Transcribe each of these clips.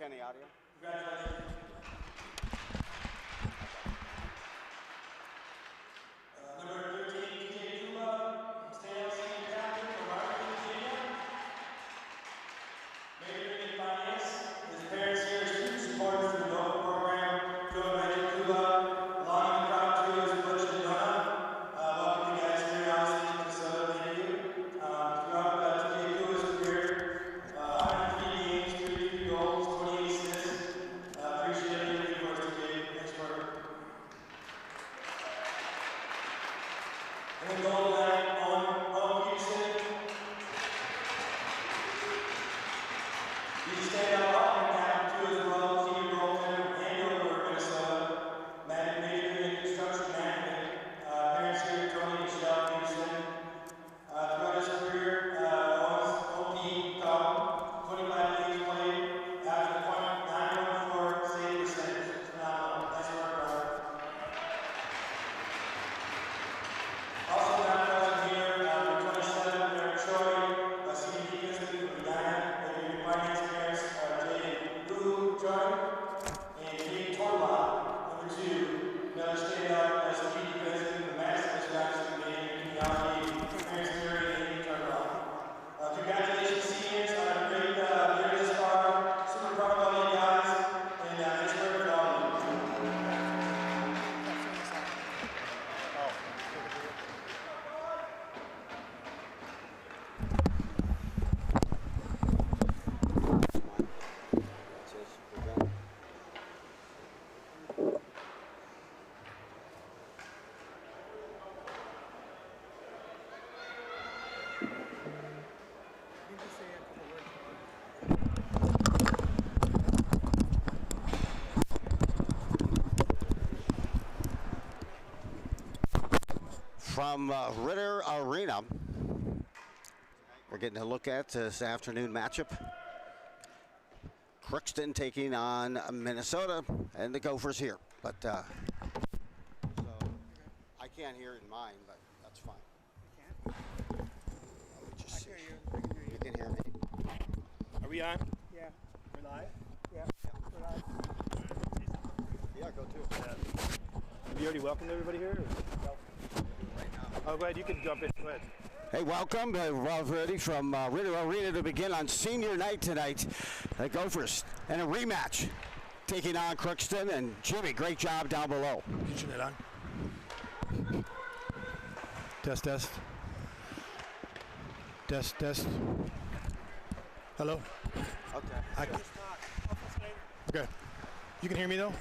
any audio? Congratulations. Number 13, King Kuma, State Senior Captain from Marketing, Virginia. Major in Finance. His parents here, student support for the NOVA program. Joe Major Kuma, along with the crowd too, is Butch and Donna. Welcome you guys here, obviously, Minnesota. Thank you. Throughout TJ Kuma's career, 103 games, 33 goals, 28 assists. Appreciate everything for us today. Thanks for. And then goal line, Owen Peterson. He's a standout rock captain too as well, senior goaltender, Andover, Minnesota. Major in construction management. Parents here, Tony and Michelle Peterson. Throughout his career, Owen's OP top 25 games played, averaged a .914 save percentage. It's phenomenal. Nice work, brother. Also not present here, number 27, Eric Troy, senior defenseman from Medina, Major Finance parents, Jay Lou Troy, and Kate Torla, number 2, another standout senior defenseman from Madison, Wisconsin, Major parents Terry and Kate Torla. Congratulations, seniors, on a great year this far. Super proud of all you guys, and nice work with all of you. From Ritter Arena, we're getting a look at this afternoon matchup. Crookston taking on Minnesota and the Gophers here. But so I can't hear it in mine, but that's fine. You can't? I hear you. I can hear you. You can hear me. Are we on? Yeah. We're live? Yeah. We're live. Yeah, go to it. Have you already welcomed everybody here? Right now. Oh, go ahead. You can jump in. Go ahead. Hey, welcome. We're ready from Ritter Arena to begin on senior night tonight. The Gophers and a rematch taking on Crookston. And Jimmy, great job down below. Turn it on. Test, test. Test, test. Hello? Okay. Okay. You can hear me though?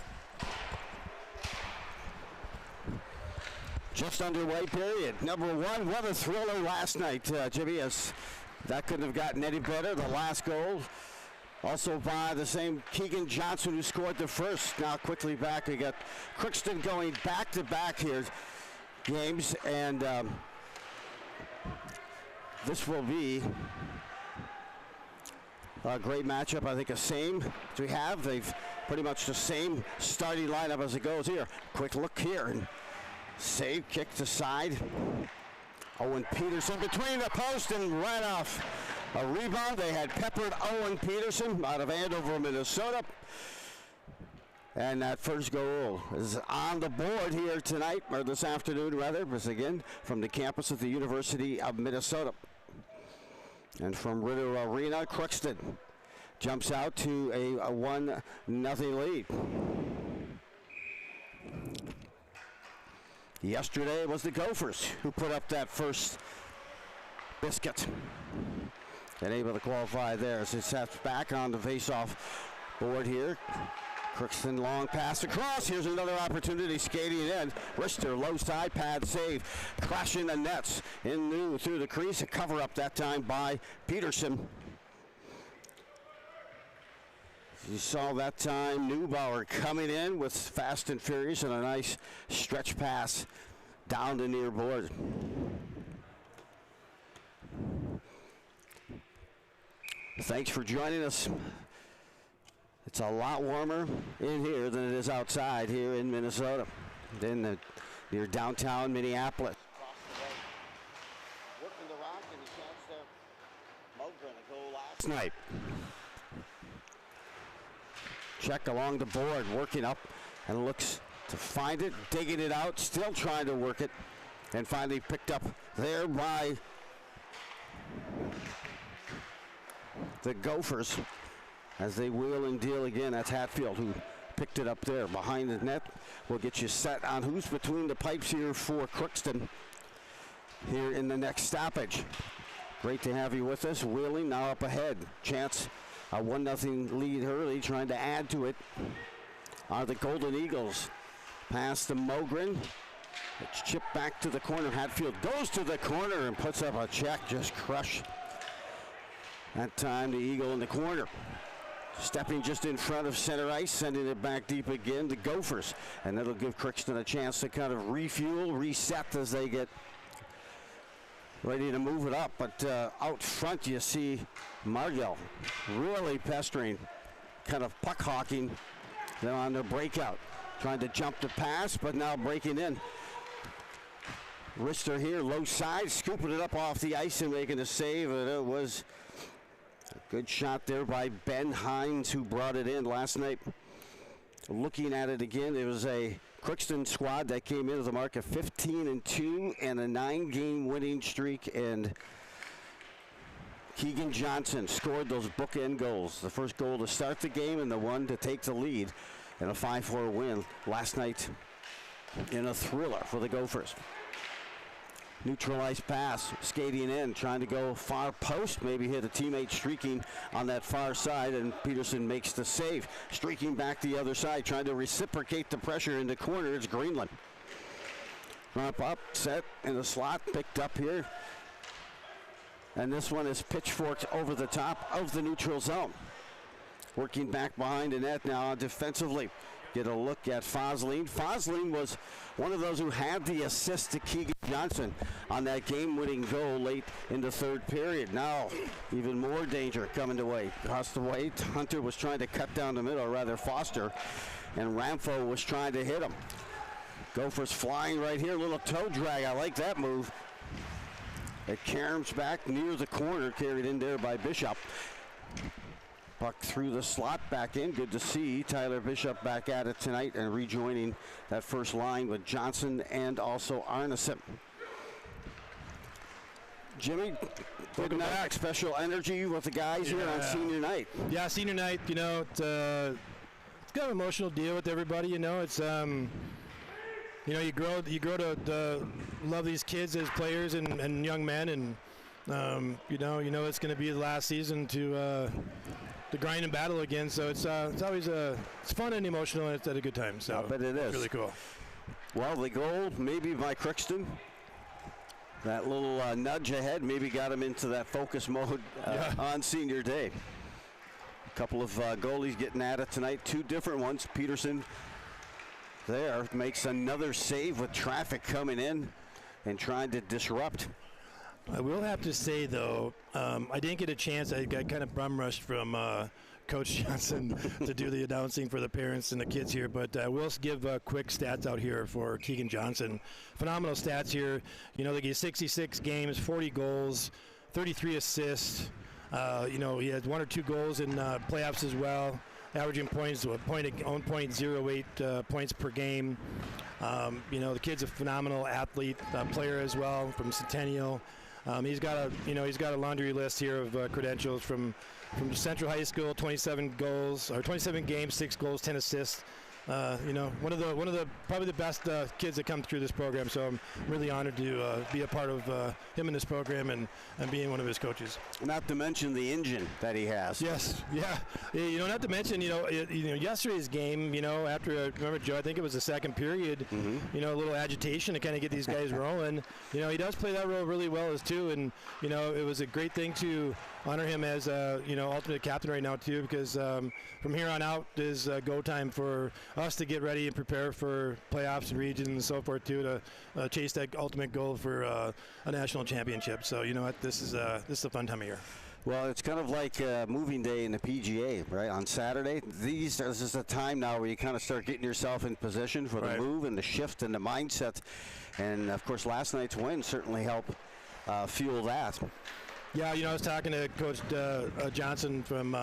Just underway period. Number one, what a thriller last night, Jimmy. As that couldn't have gotten any better. The last goal, also by the same Keegan Johnson who scored the first. Now quickly back. We got Crookston going back-to-back here games, and this will be a great matchup. I think the same as we have. They've pretty much the same starting lineup as it goes here. Quick look here. And save, kick to side. Owen Peterson between the post and right off a rebound. They had peppered Owen Peterson out of Andover, Minnesota. And that first goal is on the board here tonight, or this afternoon rather, but again from the campus of the University of Minnesota. And from Ritter Arena, Crookston jumps out to a 1-0 lead. Yesterday it was the Gophers who put up that first biscuit and able to qualify there as it sets back on the face-off board here. Crookston long pass across. Here's another opportunity skating in. Richter low side pad save. Crashing the nets in through the crease. A cover up that time by Peterson. You saw that time Neubauer coming in with fast and furious and a nice stretch pass down the near board. Thanks for joining us. It's a lot warmer in here than it is outside here in Minnesota, near downtown Minneapolis. Working the rock and the chance there. Mogren a goal last night. check along the board, working up, and looks to find it, digging it out, still trying to work it, and finally picked up there by the Gophers as they wheel and deal again. That's Hatfield who picked it up there behind the net. We'll get you set on who's between the pipes here for Crookston here in the next stoppage. Great to have you with us. Wheeling now up ahead. Chance a 1-0 lead early, trying to add to it are the Golden Eagles. Pass to Mogren. It's chipped back to the corner. Hatfield goes to the corner and puts up a check. Just crush. That time the Eagle in the corner. Stepping just in front of center ice, sending it back deep again to Gophers. And that'll give Crookston a chance to kind of refuel, reset as they get ready to move it up. But out front you see Margell really pestering, kind of puck hawking them on their breakout. Trying to jump the pass, but now breaking in. Rister here, low side, scooping it up off the ice and making a save. And it was a good shot there by Ben Hines, who brought it in last night. Looking at it again, it was a Crookston squad that came into the market 15-2 and a 9-game winning streak, and Keegan Johnson scored those bookend goals. The first goal to start the game and the one to take the lead in a 5-4 win last night in a thriller for the Gophers. Neutralized pass, skating in, trying to go far post, maybe hit a teammate streaking on that far side, and Peterson makes the save. Streaking back the other side, trying to reciprocate the pressure in the corner. It's Greenland. Ramp up, set in the slot, picked up here. And this one is pitchforked over the top of the neutral zone. Working back behind the net now defensively. Get a look at Fosling. Fosling was one of those who had the assist to Keegan Johnson on that game-winning goal late in the third period. Now, even more danger coming the way. Across the way, Hunter was trying to cut down the middle, or rather Foster, and Ramfo was trying to hit him. Gophers flying right here, little toe drag. I like that move. It caroms back near the corner, carried in there by Bishop. Puck through the slot, back in. Good to see Tyler Bishop back at it tonight and rejoining that first line with Johnson and also Arneson. Jimmy, welcome back. Special energy with the guys here on senior night. Yeah, senior night, you know, it's kind of an emotional deal with everybody, you know. It's, you know, you grow to love these kids as players and young men, and, you know it's going to be the last season to grind and battle again, so it's always it's fun and emotional, and it's at a good time. So I bet it is. Really cool. Well, the goal maybe by Crookston, that little nudge ahead maybe got him into that focus mode on senior day. A couple of goalies getting at it tonight, two different ones. Peterson there makes another save with traffic coming in and trying to disrupt. I will have to say, though, I didn't get a chance. I got kind of bum rushed from Coach Johnson to do the announcing for the parents and the kids here, but I will give quick stats out here for Keegan Johnson. Phenomenal stats here. You know, they get 66 games, 40 goals, 33 assists. You know, he had 1 or 2 goals in playoffs as well. Averaging points to 0.08 points per game. You know, the kid's a phenomenal athlete, player as well from Centennial. He's got a laundry list here of credentials from Central High School, 27 games, 6 goals, 10 assists. You know, one of the probably the best kids that come through this program. So I'm really honored to be a part of him in this program and being one of his coaches. Not to mention the engine that he has. Yes, yeah. You know, not to mention, yesterday's game, you know, after, remember, Joe, I think it was the second period, you know, a little agitation to kind of get these guys rolling. You know, he does play that role really well as too, and, you know, it was a great thing to honor him as, you know, alternate captain right now too, because from here on out is go time for us to get ready and prepare for playoffs and regions and so forth too, to chase that ultimate goal for a national championship. So, you know what, this is a fun time of year. Well, it's kind of like moving day in the PGA, right? On Saturday, this is the time now where you kind of start getting yourself in position for the move and the shift and the mindset. And, of course, last night's win certainly helped fuel that. Yeah, you know, I was talking to Coach Johnson from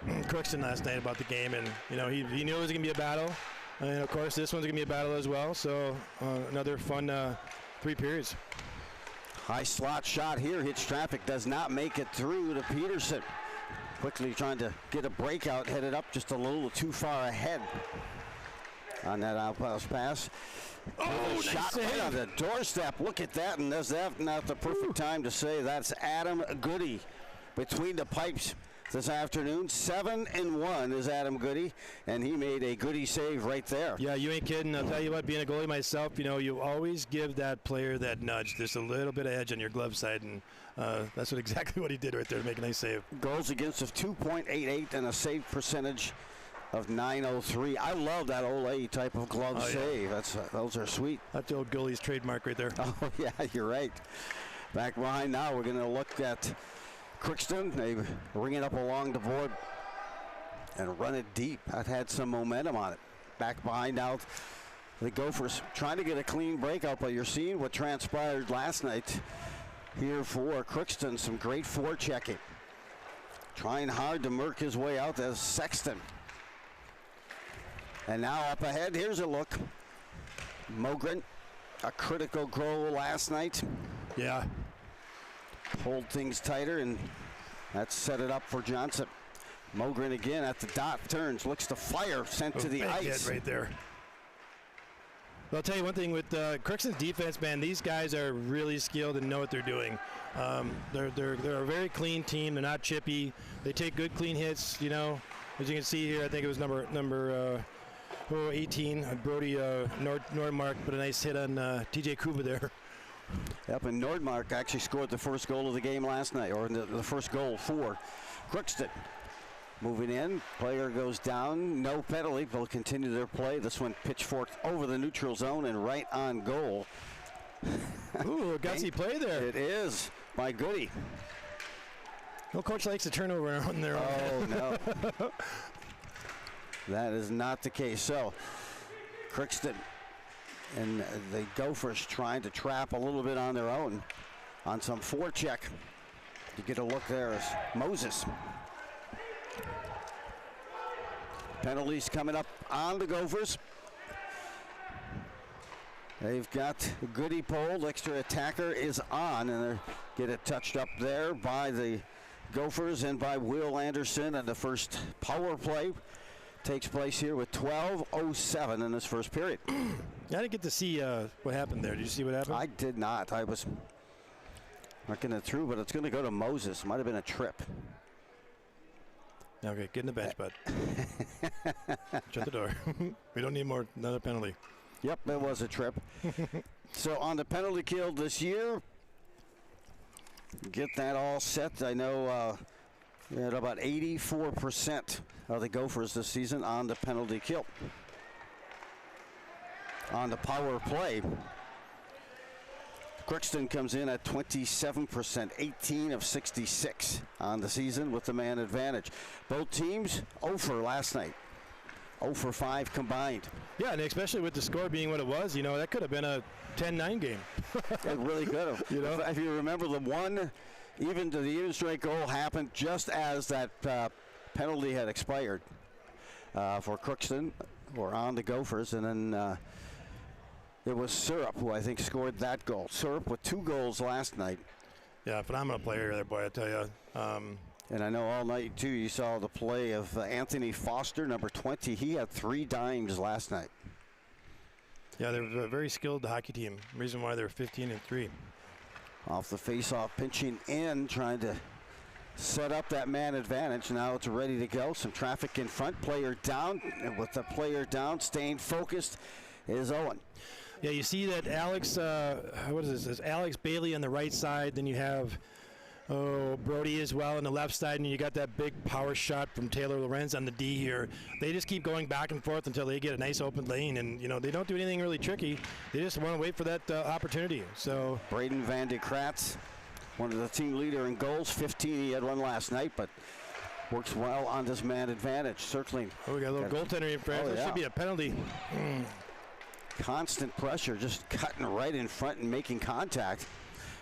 Crookston last night about the game, and you know he knew it was going to be a battle, and of course this one's going to be a battle as well. So another fun 3 periods. High slot shot here, hits traffic, does not make it through to Peterson. Quickly trying to get a breakout, headed up just a little too far ahead on that outpost pass. Oh, nice shot save. right on the doorstep. Look at that, and that's not the perfect time to say that's Adam Goody between the pipes this afternoon. 7-1 is Adam Goody, and he made a Goody save right there. Yeah, you ain't kidding. I'll tell you what, being a goalie myself, you know, you always give that player that nudge, just a little bit of edge on your glove side, and that's exactly what he did right there to make a nice save. Goals against of 2.88 and a save percentage of .903. I love that Ole type of glove save. Those are sweet. That's the old goalie's trademark right there. Oh, yeah, you're right. Back behind now, we're going to look at Crookston. They ring it up along the board and run it deep. That had some momentum on it. Back behind now, the Gophers trying to get a clean breakout, but you're seeing what transpired last night here for Crookston. Some great forechecking. Trying hard to murk his way out as Sexton. And now up ahead, here's a look. Mogren, a critical goal last night. Yeah. Hold things tighter, and that set it up for Johnson. Mogren again at the dot, turns, looks to fire, sent to the Big ice. hit right there. Well, I'll tell you one thing with Crookston's defense, man. These guys are really skilled and know what they're doing. They're a very clean team. They're not chippy. They take good, clean hits. You know, as you can see here, I think it was number 18, Brody Nordmark, put a nice hit on TJ Kuba there. Yep, and Nordmark actually scored the first goal of the game last night, or the first goal for Crookston. Moving in, player goes down, no penalty, they'll continue their play. This one pitchforked over the neutral zone and right on goal. Ooh, a gutsy play there. It is by Goody. No coach likes to turnover on their own. Oh, no. That is not the case. So, Crookston and the Gophers trying to trap a little bit on their own on some forecheck. You get a look there as Moses. Penalties coming up on the Gophers. They've got Goody pulled, extra attacker is on, and they get it touched up there by the Gophers and by Will Anderson, and the first power play takes place here with 12:07 in this first period. I didn't get to see what happened there. Did you see what happened? I did not. I was marking it through, but it's going to go to Moses. Might have been a trip. Okay, get in the bench, bud. Shut the door. We don't need another penalty. Yep, it was a trip. So on the penalty kill this year, get that all set. I know we had about 84% of the Gophers this season on the penalty kill. On the power play, Crookston comes in at 27%, 18 of 66 on the season with the man advantage. Both teams 0 for last night, 0 for 5 combined. Yeah, and especially with the score being what it was, you know, that could have been a 10-9 game. It really could have. You know? If you remember, the one, even to the even straight goal happened just as that penalty had expired for Crookston, or on the Gophers, and then it was Syrup who I think scored that goal. Syrup with 2 goals last night. Yeah, phenomenal player there, boy, I tell you. And I know all night, too, you saw the play of Anthony Foster, number 20. He had 3 dimes last night. Yeah, they're a very skilled hockey team. Reason why they're 15-3. Off the face-off, pinching in, trying to set up that man advantage. Now it's ready to go. Some traffic in front. Player down. And with the player down, staying focused is Owen. Yeah, you see that Alex, what is this? There's Alex Bailey on the right side. Then you have Brody as well on the left side. And you got that big power shot from Taylor Lorenz on the D here. They just keep going back and forth until they get a nice open lane. And, you know, they don't do anything really tricky. They just want to wait for that opportunity. So Braden Van de Kratz, one of the team leader in goals. 15, he had one last night, but works well on this man advantage. Circling. we got a little goaltender in front. There should be a penalty. Constant pressure, just cutting right in front and making contact.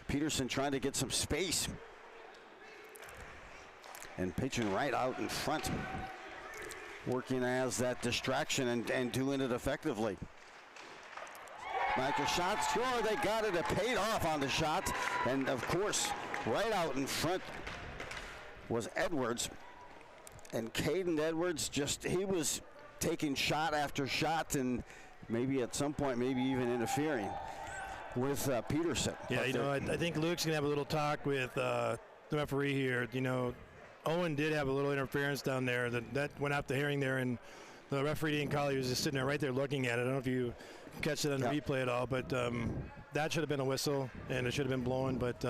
Peterson trying to get some space. and pitching right out in front. Working as that distraction and doing it effectively. Back to shot, sure, they got it. It paid off on the shot. And of course, right out in front was Edwards. And Caden Edwards, he was taking shot after shot and maybe at some point, maybe even interfering with Peterson. Yeah, I think Luke's going to have a little talk with the referee here. Owen did have a little interference down there. That went out the hearing there, and the referee didn't call it. He was just sitting there right there looking at it. I don't know if you catch it on the replay at all, but that should have been a whistle, and it should have been blown, but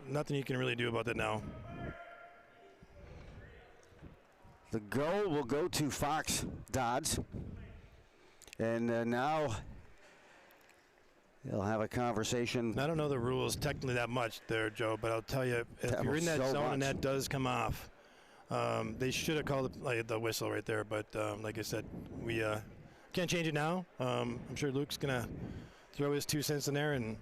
nothing you can really do about that now. The goal will go to Fox Dodds, and now they'll have a conversation. I don't know the rules technically that much there, Joe, but I'll tell you, if you're in that zone and that does come off, they should have called the whistle right there, but like I said, we can't change it now. I'm sure Luke's going to throw his 2 cents in there, and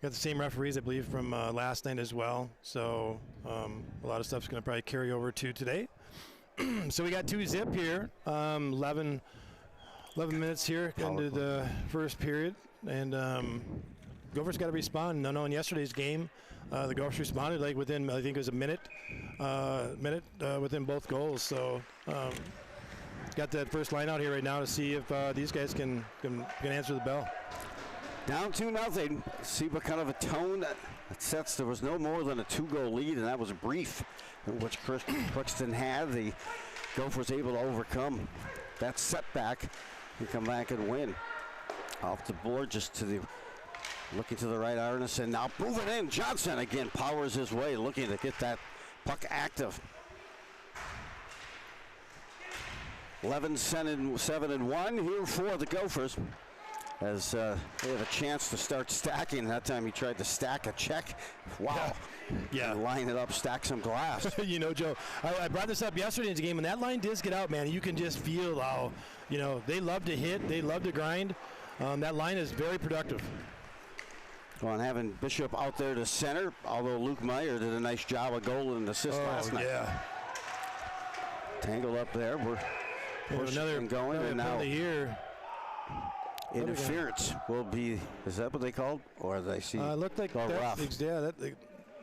got the same referees, I believe, from last night as well. So a lot of stuff's going to probably carry over to today. So we got 2-zip here. 11 minutes here into the first period. And Gophers got to respond. No, in yesterday's game, the Gophers responded like within, I think it was a minute within both goals. So got that first line out here right now to see if these guys can answer the bell. Down 2-0. See what kind of a tone that sets. There was no more than a 2-goal lead, and that was brief, which Crookston had. The Gophers able to overcome that setback and come back and win. Off the board, just to the looking to the right, Arneson. Now moving in. Johnson again powers his way, looking to get that puck active. 11-7-1 here for the Gophers. As they have a chance to start stacking. That time he tried to stack a check. Wow. Yeah. And line it up, stack some glass. Joe, I brought this up yesterday in the game. When that line does get out, man, you can just feel how, they love to hit. They love to grind. That line is very productive. Well, and having Bishop out there to center, although Luke Meyer did a nice job of goal and assist last night. Yeah. Tangled up there. We're pushing and going. And now here. Interference will be, is that what they called? Or they see? Looked like rough. That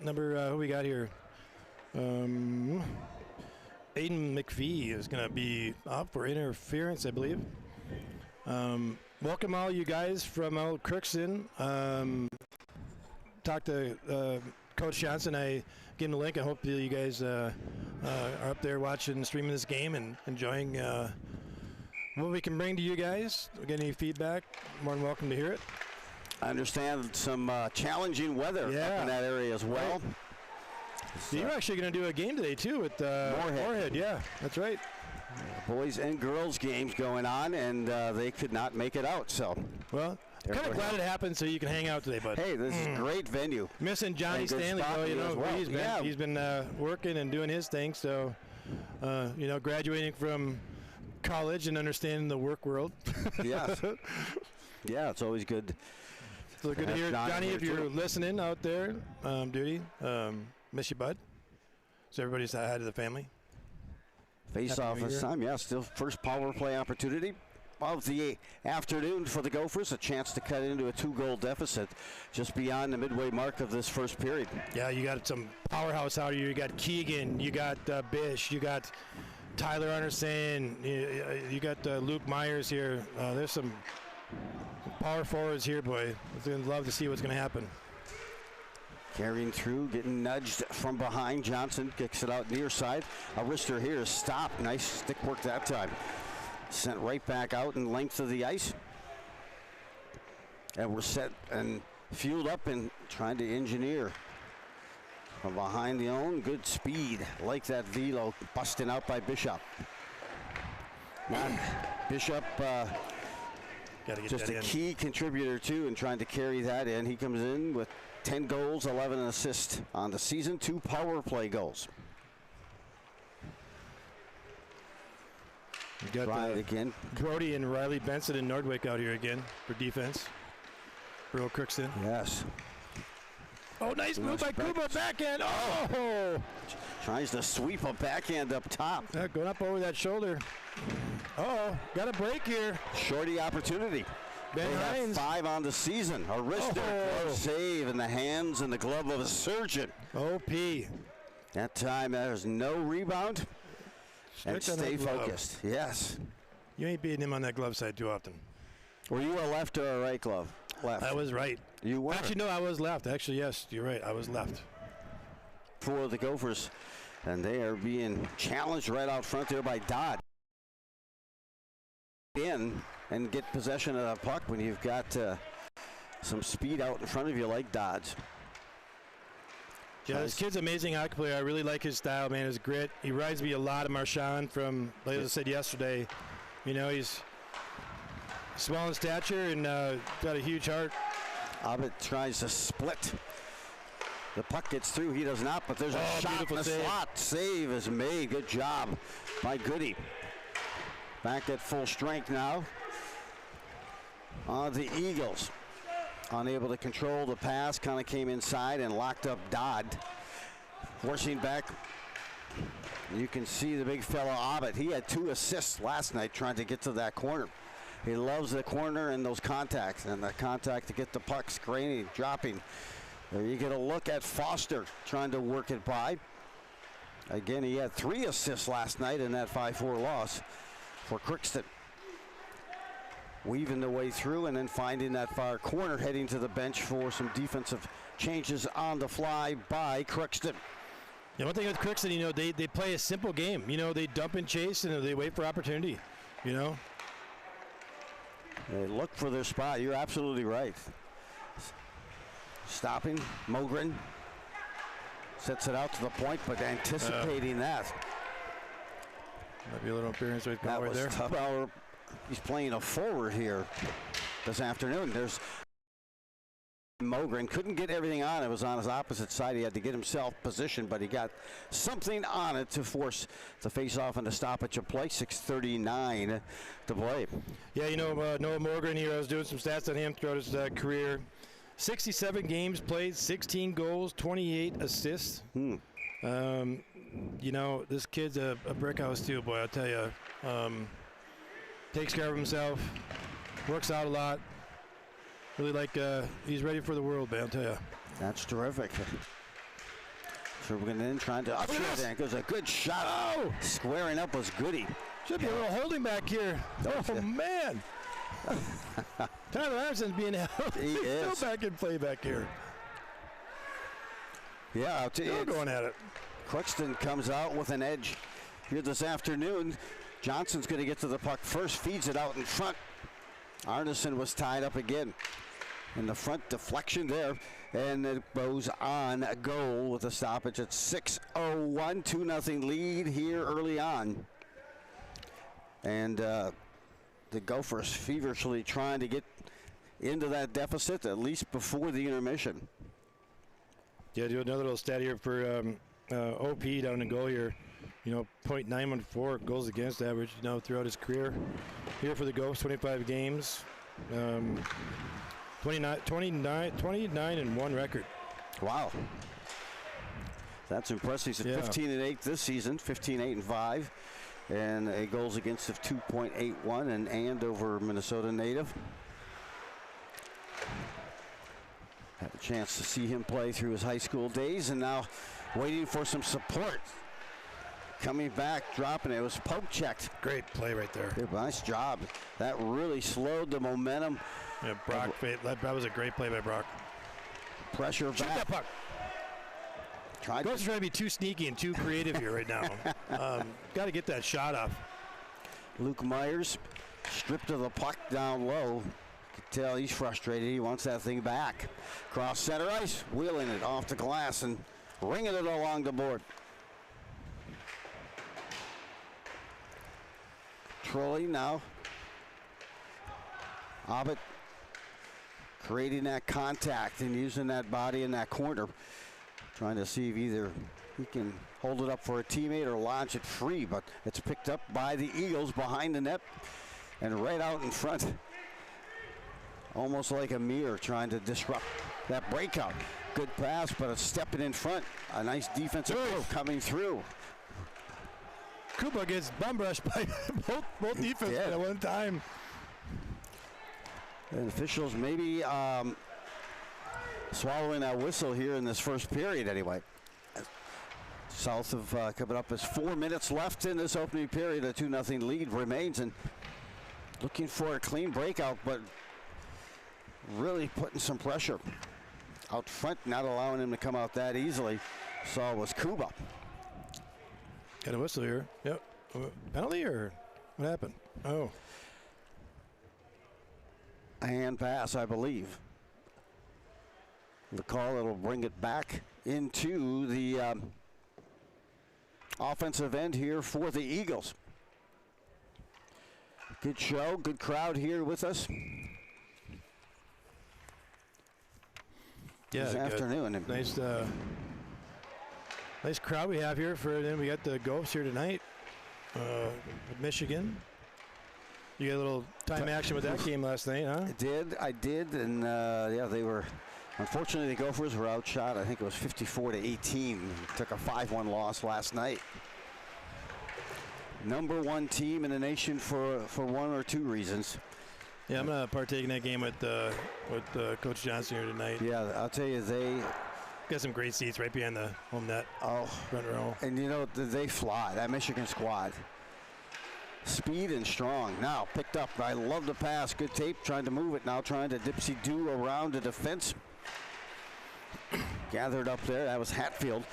number, who we got here? Aiden McPhee is going to be up for interference, I believe. Welcome all you guys from Crookston. Talked to Coach Johnson. I gave him the link. I hope you guys are up there watching, streaming this game and enjoying what we can bring to you guys. Get any feedback, more than welcome to hear it. I understand some challenging weather up in that area as well. Right. So you're actually going to do a game today too with Moorhead. Yeah, that's right. Boys and girls games going on, and they could not make it out. So, well, kind of glad it happened so you can hang out today, bud. Hey, this is a great venue. Missing Johnny Stanley, though, he's been working and doing his thing. So, graduating from college and understanding the work world. Yes. Yeah, it's always good. So good to hear, Johnny, if you're listening out there, duty, miss you, bud. So everybody's ahead of the family. Face-off this time, still first power play opportunity of the afternoon for the Gophers. A chance to cut into a 2-goal deficit just beyond the midway mark of this first period. Yeah, you got some powerhouse out here. You got Keegan, you got Bish, you got Tyler Anderson, you got Luke Myers here. There's some power forwards here, boy. I'd love to see what's going to happen. Carrying through, getting nudged from behind. Johnson kicks it out near side. A wrister here is stopped. Nice stick work that time. Sent right back out in length of the ice. And we're set and fueled up and trying to engineer. From behind the own, good speed. Like that velo busting out by Bishop. Bishop just a key contributor too in trying to carry that in. He comes in with 10 goals, 11 assists on the season, 2 power play goals. You got again. Brody and Riley Benson and Nordwick out here again for defense. For Crookston. Yes. Oh, nice move by Kuba, backhand. Oh! Tries to sweep a backhand up top. Going up over that shoulder. Uh-oh, got a break here. Shorty opportunity. Ben They have Hines. 5 on the season. A wrist glove save in the hands and the glove of a surgeon. OP. That time there's no rebound. And Strict on stay that glove. focused. Yes. You ain't beating him on that glove side too often. Were you a left or a right glove? Left. I was right. You were. Actually, no, I was left. Actually, yes, you're right. I was left. For the Gophers. And they are being challenged right out front there by Dodd. In and get possession of the puck when you've got some speed out in front of you like Dodd's. Yeah, this kid's an amazing hockey player. I really like his style, man. His grit. He reminds me a lot of Marchand from, like I said yesterday. You know, he's small in stature and got a huge heart. Abbott tries to split. The puck gets through. He does not, but there's a shot in the slot. Save is made. Good job by Goody. Back at full strength now. The Eagles. Unable to control the pass, kind of came inside and locked up Dodd. Forcing back. You can see the big fella Abbott. He had 2 assists last night trying to get to that corner. He loves the corner and those contacts, and the contact to get the puck screening, dropping. There you get a look at Foster trying to work it by. Again, he had 3 assists last night in that 5-4 loss for Crookston. Weaving the way through and then finding that far corner, heading to the bench for some defensive changes on the fly by Crookston. Yeah, one thing with Crookston, you know, they play a simple game. You know, they dump and chase and they wait for opportunity, you know. They look for their spot. You're absolutely right. Stopping, Mogren sets it out to the point, but anticipating that. Might be a little appearance right That was there. tough. He's playing a forward here this afternoon. There's Mogren. Couldn't get everything on. It was on his opposite side. He had to get himself positioned, but he got something on it to force the face-off and the stoppage of play. 6:39 to play. Yeah, you know, Noah Morgan here, I was doing some stats on him throughout his career. 67 games played, 16 goals, 28 assists. You know, this kid's a brick house too, boy, I'll tell you. Takes care of himself, works out a lot. Really like, he's ready for the world, man, I'll tell you. That's terrific. Sherwin in trying to upshot there. Goes a good shot. Oh! Squaring up was Goody. Should be a little holding back here. Oh, man. Tyler Anderson's being held. He is. Still back in play back here. Yeah, I'll tell you. Still going at it. Crookston comes out with an edge here this afternoon. Johnson's going to get to the puck first, feeds it out in front. Arneson was tied up again. In the front deflection there, and it goes on a goal with a stoppage at 6:01, 2-0 lead here early on. And the Gophers feverishly trying to get into that deficit at least before the intermission. Yeah, do another little stat here for OP down in goal here. You know, .914 goals against average, you know, throughout his career. Here for the Gophers, 25 games. 29-1 record. Wow. That's impressive. He's at 15-8 this season, 15-8-5. And a goals against of 2.81 and over Minnesota native. Had a chance to see him play through his high school days and now waiting for some support. Coming back, dropping it. It was poke checked. Great play right there. Good, nice job. That really slowed the momentum. Yeah, Brock, that was a great play by Brock. Pressure Shoot back. that puck. Gophers trying to be too sneaky and too creative here right now. Got to get that shot off. Luke Myers stripped of the puck down low. You can tell he's frustrated. He wants that thing back. Cross center ice, wheeling it off the glass and ringing it along the board. Trolley now. Abbott creating that contact and using that body in that corner. Trying to see if either he can hold it up for a teammate or launch it free, but it's picked up by the Eagles behind the net and right out in front. Almost like a mirror trying to disrupt that breakout. good pass, but it's stepping in front. A nice defensive move coming through. Kuba gets bum rushed by both defenses at one time. And officials maybe swallowing that whistle here in this first period anyway. South of coming up as 4 minutes left in this opening period. A 2-0 lead remains, and looking for a clean breakout, but really putting some pressure out front, not allowing him to come out that easily. So it was Kuba. Got a whistle here. Yep. Penalty or what happened? Oh. A hand pass, I believe. The call, it'll bring it back into the offensive end here for the Eagles. Good show, good crowd here with us. Yeah, this afternoon. Nice crowd we have here for then. We got the Gophers here tonight with Michigan. You got a little time action with that game last night, huh? I did, and yeah, they were. Unfortunately, the Gophers were outshot. I think it was 54-18. Took a 5-1 loss last night. Number 1 team in the nation for one or two reasons. Yeah, I'm gonna partake in that game with Coach Johnson here tonight. Yeah, I'll tell you, they got some great seats right behind the home net. Oh, front row. And you know, they fly, that Michigan squad. Speed and strong. Now picked up. I love the pass. Good tape. Trying to move it now. Trying to dipsy-do around the defense. Gathered up there. That was Hatfield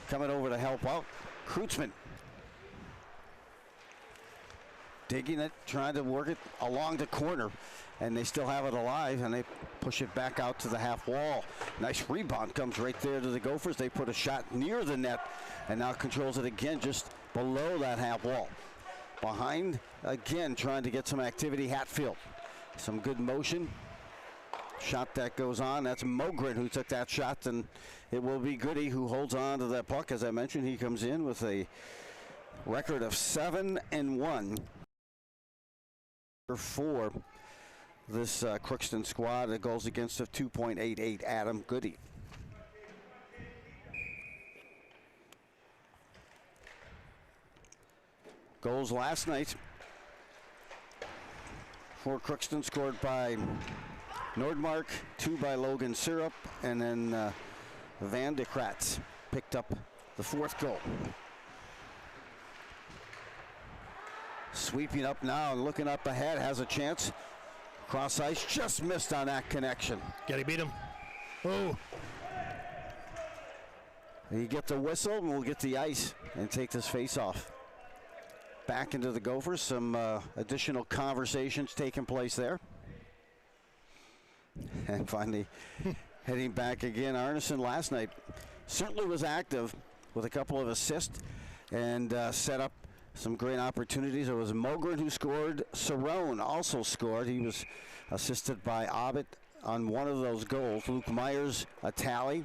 coming over to help out. Crookston digging it, trying to work it along the corner, and they still have it alive, and they push it back out to the half wall. Nice rebound comes right there to the Gophers. They put a shot near the net, and now controls it again just below that half wall. Behind, again, trying to get some activity, Hatfield. Some good motion. Shot that goes on. That's Mogren who took that shot, and it will be Goody who holds on to that puck. As I mentioned, he comes in with a record of 7-1 for this Crookston squad. The goals against of 2.88, Adam Goody. Goals last night for Crookston scored by Nordmark, 2 by Logan Syrup, and then Van de Kratz picked up the 4th goal. Sweeping up now and looking up ahead, has a chance. Cross ice, just missed on that connection. Gotta beat him. Oh. You get the whistle and we'll get the ice and take this face off. Back into the Gophers, some additional conversations taking place there. And finally, heading back again, Arneson last night certainly was active with a couple of assists and set up some great opportunities. It was Mogren who scored. Cerrone also scored. He was assisted by Abbott on one of those goals. Luke Myers, a tally.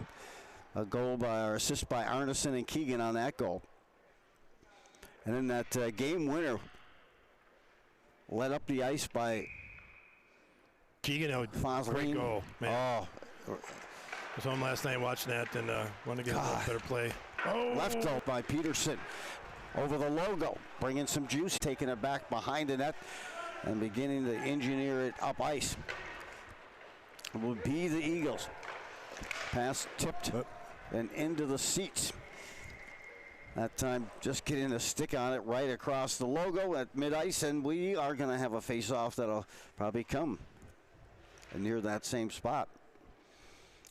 A goal by, or assist by Arneson and Keegan on that goal. And then that game winner led up the ice by Keegan. Great goal, man. Oh. I was home last night watching that and wanted to get a better play. Oh. Left out by Peterson. Over the logo, bringing some juice, taking it back behind the net and beginning to engineer it up ice. It will be the Eagles. Pass tipped and into the seats. That time just getting a stick on it right across the logo at mid-ice, and we are going to have a face-off that'll probably come near that same spot.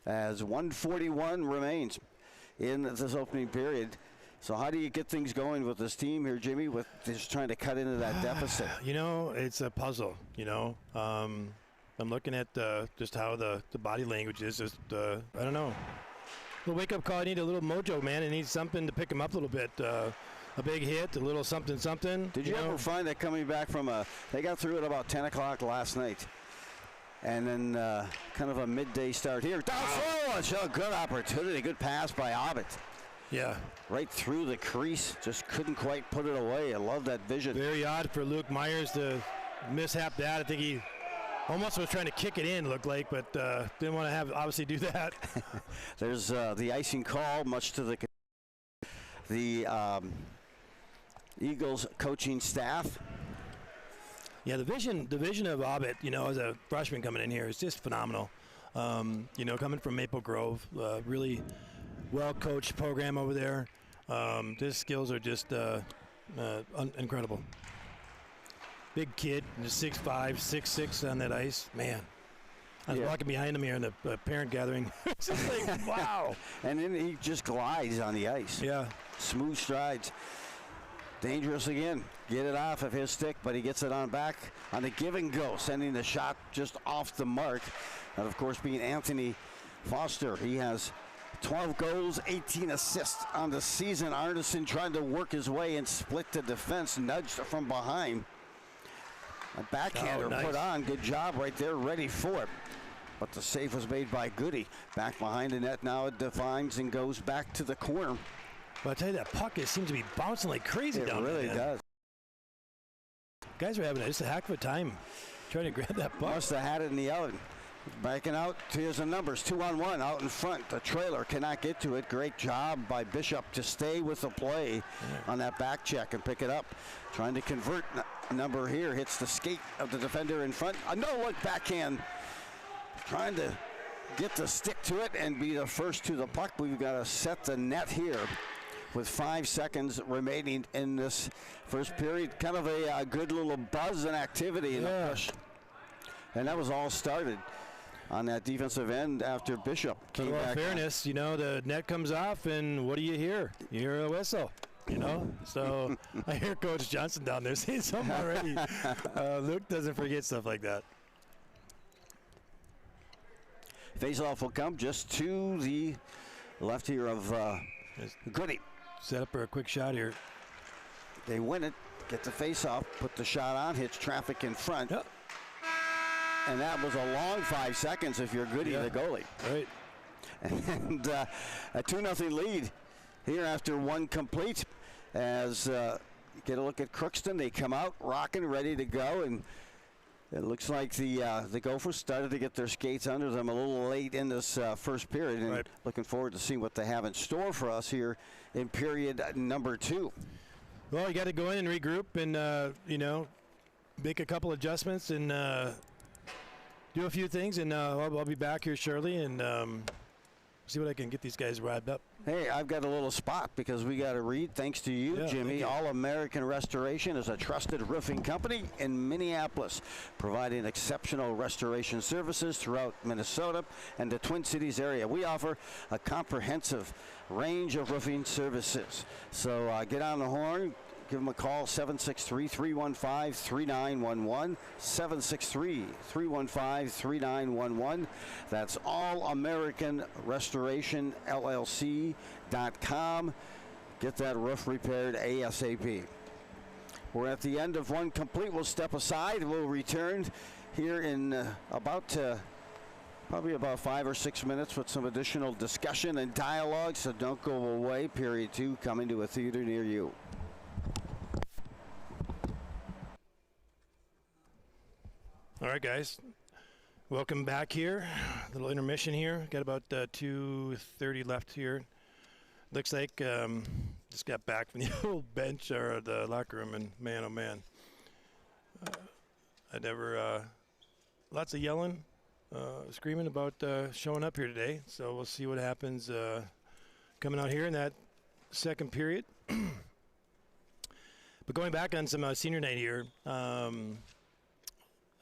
As 1:41 remains in this opening period. So how do you get things going with this team here, Jimmy, with just trying to cut into that deficit? You know, it's a puzzle, you know. I'm looking at just how the body language is. Just, I don't know. A wake-up call. I need a little mojo, man. I need something to pick him up a little bit. A big hit, a little something. Did you ever find that coming back from they got through at about 10 o'clock last night. And then kind of a midday start here. A good opportunity. Good pass by Abbott. Yeah. Right through the crease. Just couldn't quite put it away. I love that vision. Very odd for Luke Myers to mishap that. I think he Almost was trying to kick it in, looked like, but didn't want to obviously do that. There's the icing call, much to the Eagles coaching staff. Yeah, the vision of Abbott, as a freshman coming in here is just phenomenal. Coming from Maple Grove, really well-coached program over there. His skills are just incredible. Big kid, just 6'5", 6'6" on that ice. Man, I was walking behind him here in the parent gathering. It's just like, wow. And then he just glides on the ice. Yeah. Smooth strides. Dangerous again. Get it off of his stick, but he gets it on back on the give and go, sending the shot just off the mark. And, of course, being Anthony Foster. He has 12 goals, 18 assists on the season. Arneson trying to work his way and split the defense, nudged from behind. A backhander nice. put on. Good job right there, ready for it. But the save was made by Goody. Back behind the net now, it defines and goes back to the corner. But I tell you, that puck seems to be bouncing like crazy down there. It really does. Guys are having just a heck of a time trying to grab that puck. Must have had it in the oven. Backing out, here's the numbers, 2-on-1 out in front. The trailer cannot get to it. Great job by Bishop to stay with the play on that back check and pick it up. Trying to convert. Number here hits the skate of the defender in front. A no-look backhand. Trying to get the stick to it and be the first to the puck. We've got to set the net here with 5 seconds remaining in this first period. Kind of a good little buzz and activity in the push. And that was all started on that defensive end after Bishop came back. In fairness, the net comes off, and what do you hear? You hear a whistle, So I hear Coach Johnson down there saying something already. Luke doesn't forget stuff like that. Faceoff will come just to the left here of Goody. Set up for a quick shot here. They win it, get the faceoff, put the shot on, hits traffic in front. Yep. And that was a long 5 seconds if you're Goody, the goalie. Right. And a 2-0 lead here after one complete. As get a look at Crookston, they come out rocking, ready to go, and it looks like the Gophers started to get their skates under them a little late in this first period, and looking forward to seeing what they have in store for us here in period number 2. Well, you got to go in and regroup and make a couple adjustments and do a few things, and I'll be back here shortly and see what I can get these guys wrapped up. Hey, I've got a little spot because we got to read. Thanks to you, Jimmy. All-American Restoration is a trusted roofing company in Minneapolis, providing exceptional restoration services throughout Minnesota and the Twin Cities area. We offer a comprehensive range of roofing services. So get on the horn. Give them a call, 763-315-3911, 763-315-3911. That's allamericanrestorationllc.com. Get that roof repaired ASAP. We're at the end of one complete. We'll step aside. We'll return here in probably about 5 or 6 minutes with some additional discussion and dialogue, so don't go away. Period 2 coming to a theater near you. All right, guys. Welcome back here. Little intermission here. Got about 2:30 left here. Looks like just got back from the old bench or the locker room, and man, oh man. Lots of yelling, screaming about showing up here today. So we'll see what happens coming out here in that second period. But going back on some senior night here,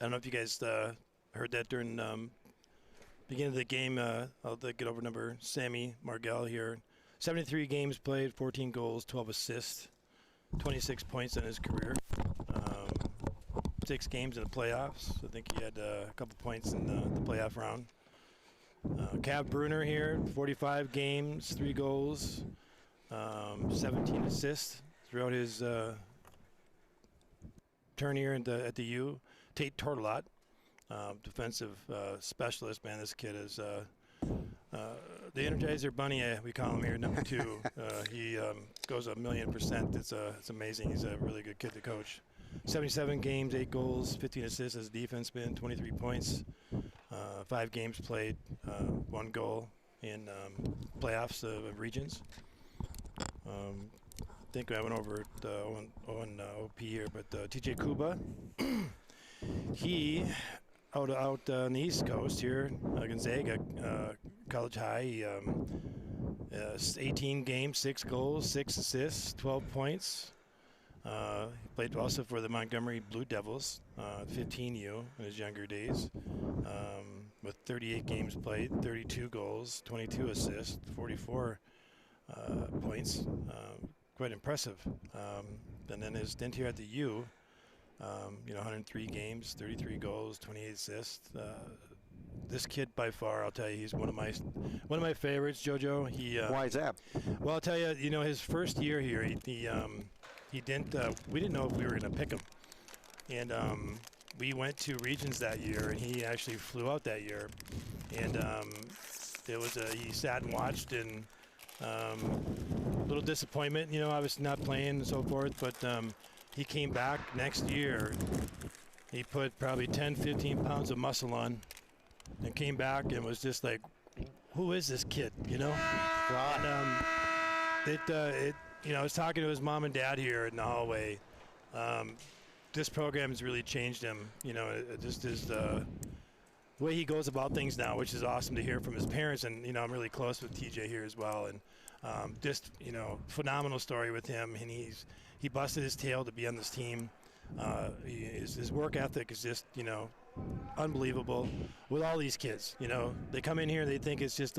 I don't know if you guys heard that during beginning of the game. I'll get over number Sammy Margell here. 73 games played, 14 goals, 12 assists, 26 points in his career. 6 games in the playoffs. I think he had a couple points in the playoff round. Cav Bruner here, 45 games, 3 goals, 17 assists throughout his turn here at the U. Tate Tortolot, defensive specialist. Man, this kid is the Energizer Bunny. We call him here, number 2. He goes 1,000,000%. It's amazing. He's a really good kid to coach. 77 games, 8 goals, 15 assists as a defenseman, 23 points, 5 games played, 1 goal in playoffs of regions. I think I went over it on OP here, but TJ Kuba, he out on the East Coast here, Gonzaga College High, 18 games, 6 goals, 6 assists, 12 points. He played also for the Montgomery Blue Devils, 15U in his younger days, with 38 games played, 32 goals, 22 assists, 44 points. Quite impressive. And then his stint here at the U, 103 games, 33 goals, 28 assists. This kid, by far, I'll tell you, he's one of my favorites. JoJo. Why is that? Well, I'll tell you, his first year here, he didn't. We didn't know if we were going to pick him, and we went to regions that year, and he actually flew out that year, and it was he sat and watched, and a little disappointment, obviously not playing and so forth, but he came back next year. He put probably 10, 15 pounds of muscle on and came back and was just like, who is this kid, And I was talking to his mom and dad here in the hallway. This program has really changed him. It just is the way he goes about things now, which is awesome to hear from his parents. And, I'm really close with TJ here as well. And phenomenal story with him. And he busted his tail to be on this team. His work ethic is just, unbelievable with all these kids. They come in here, they think it's just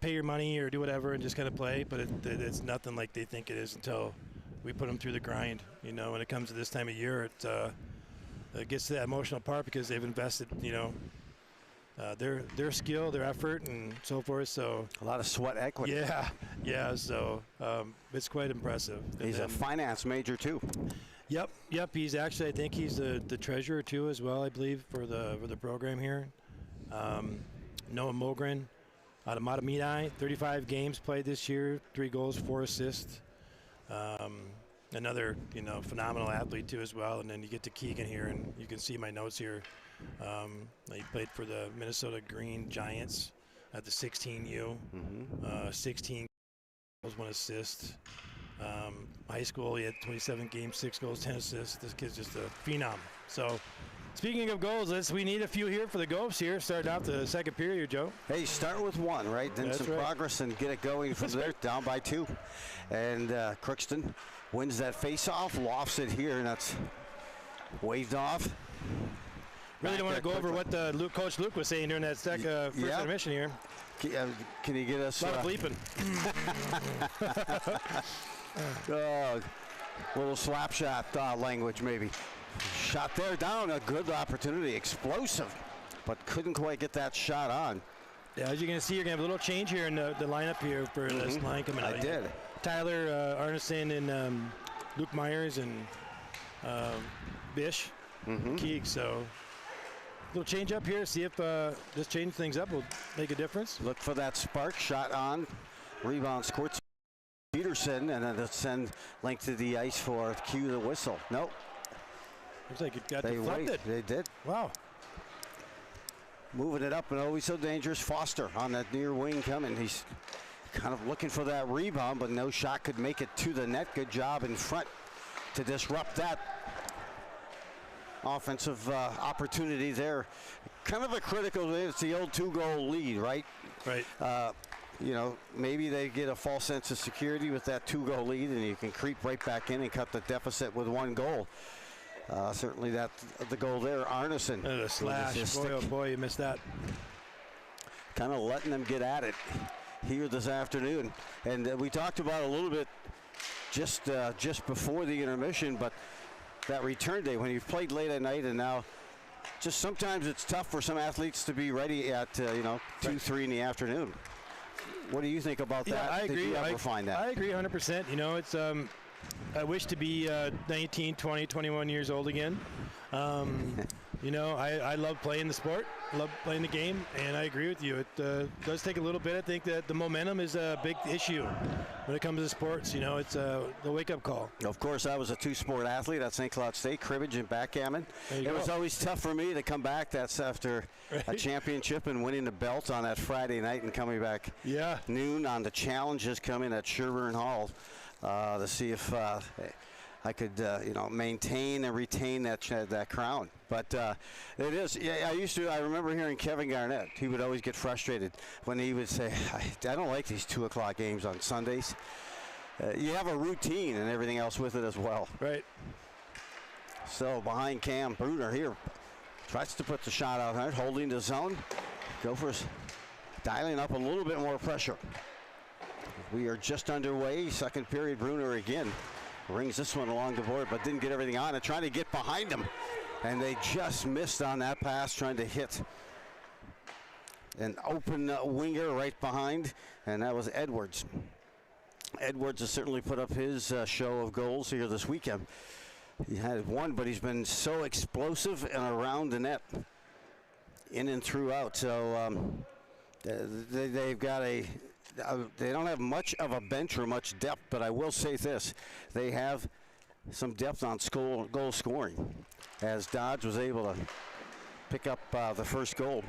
pay your money or do whatever and just kind of play, but it's nothing like they think it is until we put them through the grind. When it comes to this time of year, it gets to that emotional part because they've invested, their skill, their effort, and so forth. So a lot of sweat equity. Yeah. So it's quite impressive. He's a finance major too. Yep. He's actually, I think he's the treasurer too as well, I believe, for the program here. Noah Mogren out of Matamidi, 35 games played this year, 3 goals, 4 assists. Another, phenomenal athlete too as well. And then you get to Keegan here, and you can see my notes here. He played for the Minnesota Green Giants at the 16U. 16 goals, 1 assist. High school, he had 27 games, 6 goals, 10 assists. This kid's just a phenom. So, speaking of goals, we need a few here for the Gophers here. Starting out the second period, Joe. Hey, start with 1, right? Then That's some right. progress and get it going from there, down by 2. And Crookston wins that face-off, lofts it here, and that's waved off. Really don't want to go over what Coach Luke was saying during that first intermission here. Can you get us... A lot of bleeping. Little slap shot language, maybe. Shot there down, a good opportunity, explosive, but couldn't quite get that shot on. Yeah, as you're going to see, you're going to have a little change here in the lineup here for this line coming out. I did. Tyler Arneson and Luke Myers and Bish, Keeg. So a little change up here. See if just change things up will make a difference. Look for that spark. Shot on. Rebound squirts Peterson, and then send length to the ice for cue the whistle. Nope. Looks like it got They deflected. They did. Wow. Moving it up, and always so dangerous. Foster on that near wing coming. He's kind of looking for that rebound, but no shot could make it to the net. Good job in front to disrupt that offensive opportunity there. Kind of a critical, it's the old 2-goal lead, right? Right. Maybe they get a false sense of security with that 2-goal lead, and you can creep right back in and cut the deficit with 1 goal. Certainly the goal there, Arneson. The slash, boy, you missed that. Kind of letting them get at it here this afternoon. And we talked about a little bit just before the intermission, but that return day when you've played late at night, and now just sometimes it's tough for some athletes to be ready at 2, 3 in the afternoon. What do you think about that? I agree. Did you ever find that? I agree 100%. It's I wish to be 19, 20, 21 years old again. You know, I love playing the sport, love playing the game, and I agree with you. It does take a little bit. I think that the momentum is a big issue when it comes to sports. You know, it's the wake-up call. Of course, I was a two-sport athlete at St. Cloud State, cribbage and backgammon. It was always tough for me to come back. That's after a championship and winning the belt on that Friday night and coming back noon on the challenges coming at Sherburne Hall to see if I could, maintain and retain that crown. But it is. Yeah, I remember hearing Kevin Garnett. He would always get frustrated when he would say, "I don't like these 2 o'clock games on Sundays." You have a routine and everything else with it as well. Right. So behind Cam Bruner here tries to put the shot out hard, holding the zone. Gophers dialing up a little bit more pressure. We are just underway. Second period. Bruner again brings this one along the board, but didn't get everything on it. Trying to get behind him, and they just missed on that pass, trying to hit an open winger right behind, and that was Edwards. Edwards has certainly put up his show of goals here this weekend. He had one, but he's been so explosive and around the net, in and throughout. So they've got they don't have much of a bench or much depth, but I will say this. They have some depth on goal scoring, as Dodge was able to pick up the first goal.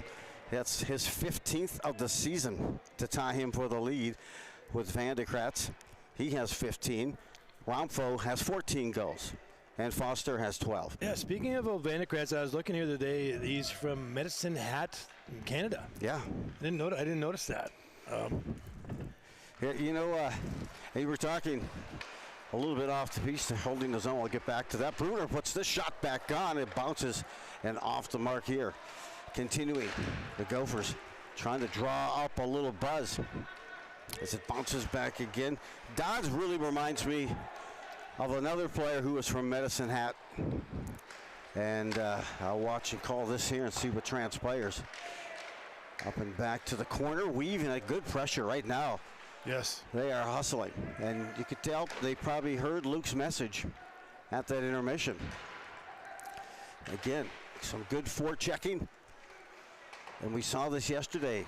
That's his 15th of the season to tie him for the lead with Van de Kratz. He has 15. Ramfo has 14 goals, and Foster has 12. Yeah, speaking of Van de Kratz, I was looking here the other day. He's from Medicine Hat, Canada. Yeah. I didn't notice that. Yeah, you were talking a little bit off the piece, holding the zone. I'll get back to that. Bruner puts this shot back on. It bounces and off the mark here. Continuing, the Gophers trying to draw up a little buzz as it bounces back again. Dodds really reminds me of another player who was from Medicine Hat. And I'll watch and call this here and see what transpires. Up and back to the corner, weaving a good pressure right now. Yes. They are hustling, and you could tell they probably heard Luke's message at that intermission. Again, some good forechecking, and we saw this yesterday.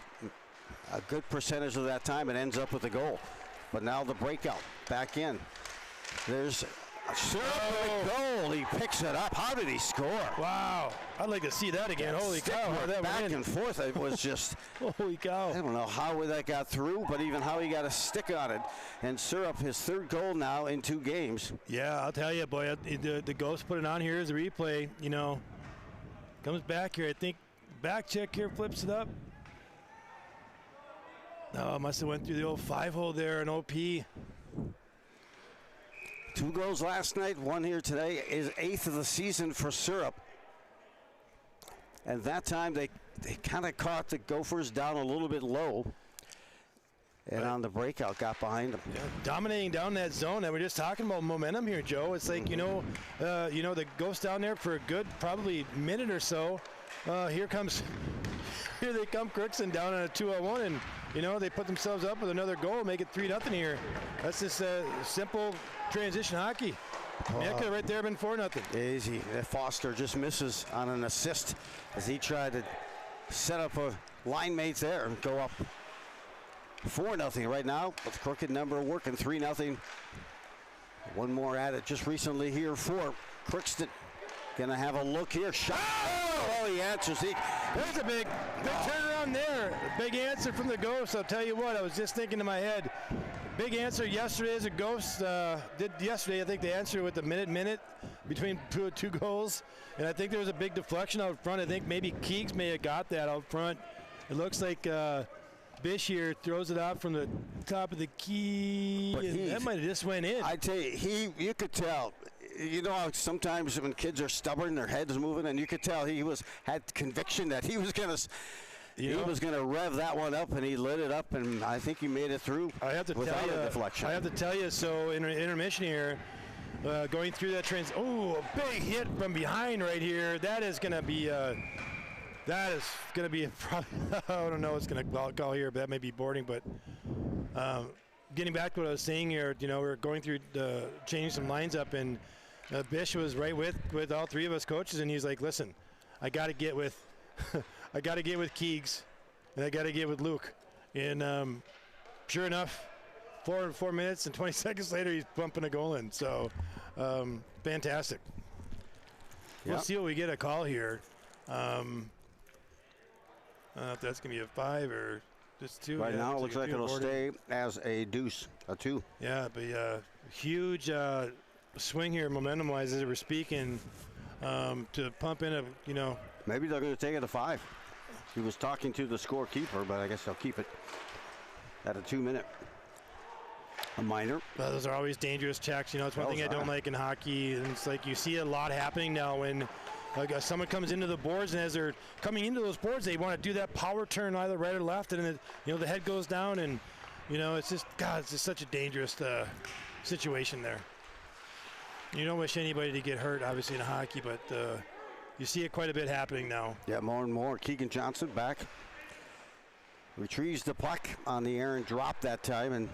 A good percentage of that time it ends up with a goal. But now the breakout, back in. There's a goal. He picks it up. How did he score? Wow. I'd like to see that again. Holy cow. How that back and forth. It was just, holy cow. I don't know how that got through, but even how he got a stick on it. And Syrup, his 3rd goal now in 2 games. Yeah, I'll tell you, boy, the Ghost put it on here as a replay. Comes back here. I think back check here, flips it up. Oh, must have went through the old 5-hole there, an OP. 2 goals last night, 1 here today. Is 8th of the season for Syrup. And that time they kind of caught the Gophers down a little bit low. And on the breakout, got behind them. Yeah, dominating down that zone. And we're just talking about momentum here, Joe. It's like, the Ghost down there for a good probably minute or so. Here they come, Crookston down on a 2-on-1, and they put themselves up with another goal, make it 3-0 here. That's just simple transition hockey. That could have right there been 4-0. Easy. Foster just misses on an assist as he tried to set up a line mate there and go up 4-0 right now. With the crooked number working, 3-0. One more at it just recently here for Crookston. Gonna have a look here. Shot. Oh, he answers. There's a big turnaround there. Big answer from the Ghosts. I'll tell you what, I was just thinking in my head. Big answer yesterday as a Ghost. Did yesterday, I think they answered with a minute between two goals. And I think there was a big deflection out front. I think maybe Keegs may have got that out front. It looks like Bish here throws it out from the top of the key. That might have just went in. I tell you, you could tell. You know how sometimes when kids are stubborn, their head is moving, and you could tell he had conviction that he was going to rev that one up, and he lit it up, and I think he made it through without a deflection. I have to tell you, so in intermission here, going through that a big hit from behind right here. That is going to be probably, I don't know what's going to call here, but that may be boarding, but getting back to what I was saying here, we're going through changing some lines up, and Bish was right with all 3 of us coaches, and he's like, listen, I got to get with I got to get with Keegs, and I got to get with Luke. And sure enough, 4 minutes and 20 seconds later, he's bumping a goal in. So fantastic. We'll see what we get a call here. If that's going to be a 5 or just 2. Right now, it looks like it'll stay as a deuce, a 2. Yeah, but huge swing here, momentum-wise, as we're speaking, to pump in a, Maybe they're going to take it to 5. He was talking to the scorekeeper, but I guess they'll keep it at a 2-minute. A minor. Well, those are always dangerous checks. It's one thing I don't like in hockey. And it's like you see a lot happening now when someone comes into the boards, and as they're coming into those boards, they want to do that power turn either right or left, and the head goes down, and it's just such a dangerous situation there. You don't wish anybody to get hurt, obviously, in hockey, but you see it quite a bit happening now. Yeah, more and more. Keegan Johnson back. Retrieves the puck on the air and dropped that time, and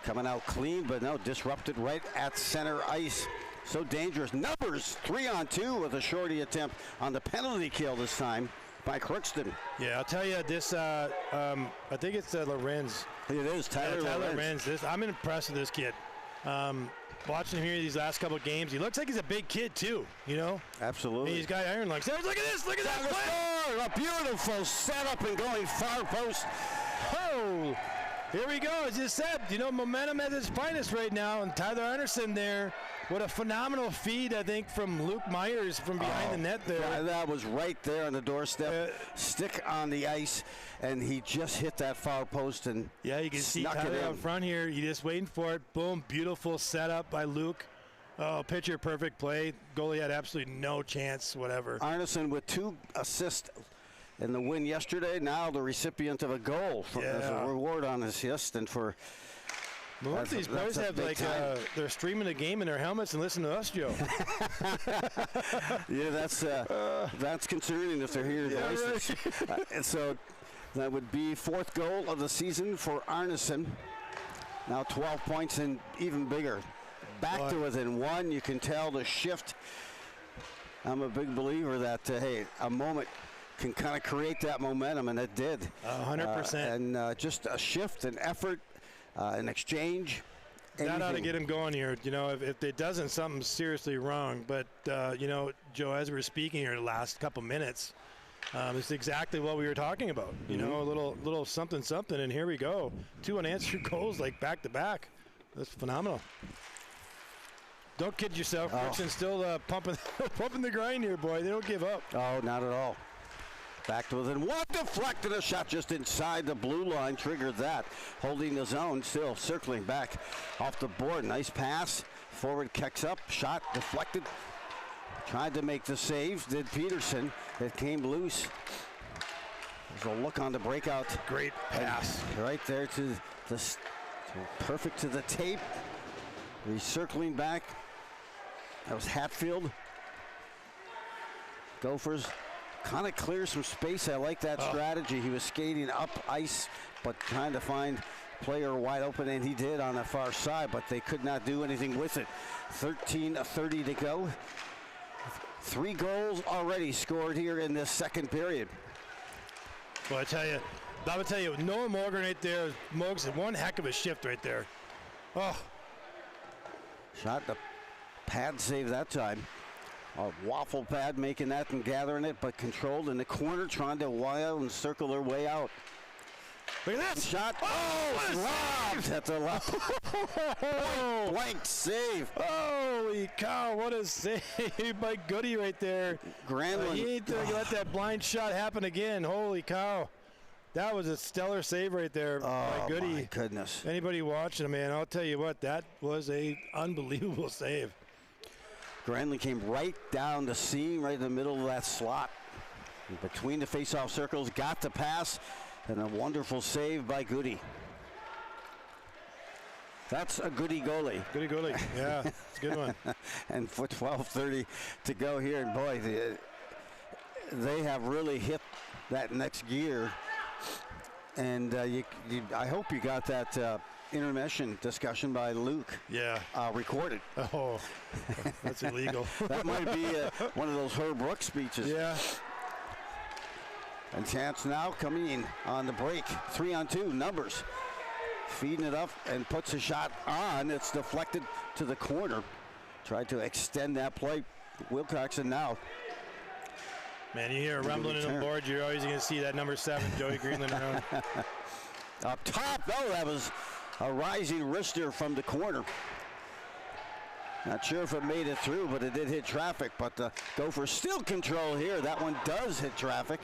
coming out clean, but no, disrupted right at center ice. So dangerous. Numbers 3-on-2 with a shorty attempt on the penalty kill this time by Crookston. Yeah, I'll tell you this. I think it's Lorenz. It is Tyler Lorenz. I'm impressed with this kid. Watching him here these last couple of games, he looks like he's a big kid too. Absolutely. And he's got iron lungs. Look at this! Look at that play! A beautiful setup and going far post. Oh! Here we go. As you said, momentum at its finest right now. And Tyler Anderson there. What a phenomenal feed, I think, from Luke Myers from behind the net there. Yeah, that was right there on the doorstep. Stick on the ice, and he just hit that far post and yeah, you can see Tyler out front here. You're just waiting for it. Boom, beautiful setup by Luke. Oh, pitcher perfect play. Goalie had absolutely no chance, whatever. Arneson with 2 assists in the win yesterday. Now the recipient of a goal as a reward on his assist, and for. Most of these players have they're streaming the game in their helmets and listening to us, Joe. Yeah, that's concerning if they're hearing voices. Right. And so that would be 4th goal of the season for Arneson. Now 12 points and even bigger. Back to within 1. You can tell the shift. I'm a big believer that a moment can kind of create that momentum, and it did. 100%. And just a shift, an effort. An exchange. That ought to get him going here. If it doesn't, something's seriously wrong. But, Joe, as we were speaking here the last couple minutes, it's exactly what we were talking about. A little something, and here we go. 2 unanswered goals, like back-to-back. That's phenomenal. Don't kid yourself. Crookston's still pumping the grind here, boy. They don't give up. Oh, not at all. Back to within 1, deflected a shot just inside the blue line, triggered that. Holding the zone, still circling back off the board. Nice pass, forward kicks up, shot deflected. Tried to make the save, did Peterson. It came loose. There's a look on the breakout. Great pass. And right there to perfect to the tape. Recircling back. That was Hatfield. Gophers. Kind of clears some space. I like that strategy. He was skating up ice, but trying to find player wide open, and he did on the far side, but they could not do anything with it. 13:30 to go. 3 goals already scored here in this second period. Well, I would tell you, Noah Morgan right there. Mogs had one heck of a shift right there. Oh. Shot the pad save that time. A waffle pad making that and gathering it, but controlled in the corner, trying to wild and circle their way out. Look at that shot. Robbed at the left. Blank save. Holy cow, what a save by Goody right there. Granlund. He ain't going to let that blind shot happen again. Holy cow. That was a stellar save right there by Goody. My goodness. Anybody watching, man, I'll tell you what, that was a unbelievable save. Granlund came right down the seam, right in the middle of that slot. And between the face-off circles, got the pass, and a wonderful save by Goody. That's a Goody goalie. Goody goalie, yeah, it's a good one. And for 12:30 to go here, and boy, they have really hit that next gear. And I hope you got that intermission discussion by Luke. Yeah. Recorded. Oh, that's illegal. That might be one of those Herb Brooks speeches. Yeah. And Chance now coming in on the break. 3-on-2, numbers. Feeding it up and puts a shot on. It's deflected to the corner. Tried to extend that play. Wilcoxon now. Man, you hear a rumbling in the board, you're always going to see that number 7, Joey Greenland around. Up top, though, that was a rising wrister from the corner. Not sure if it made it through, but it did hit traffic. But the Gophers still control here. That one does hit traffic.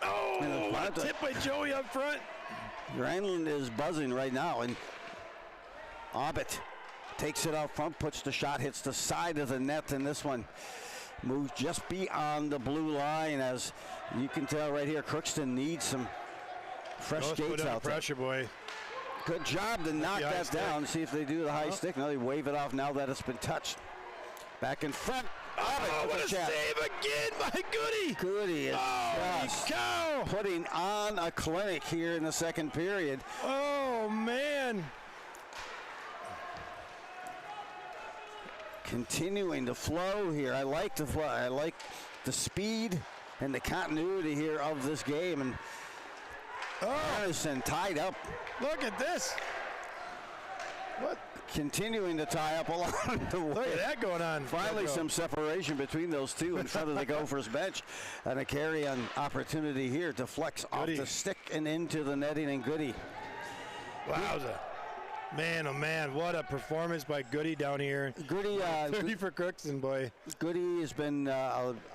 Oh, what a tip by Joey up front. Granlund is buzzing right now, and Abbott takes it out front, puts the shot, hits the side of the net, and this one moves just beyond the blue line. As you can tell right here, Crookston needs some fresh skates out there. Pressure, boy. Good job to knock that down. See if they do the high stick. Now they wave it off now that it's been touched. Back in front. Oh, what a save again by Goody. Goody is just putting on a clinic here in the second period. Oh, man. Continuing to flow here. I like the flow. I like the speed and the continuity here of this game. And Harrison tied up. Look at this. What? Continuing to tie up along the way. Look at that going on. Finally, some separation between those two in front of the Gophers bench. And a carry-on opportunity here to flex off the stick and into the netting, and Goody. Wowza. Man, oh man, what a performance by Goody down here. Goody, 30 for Crookston, boy. Goody has been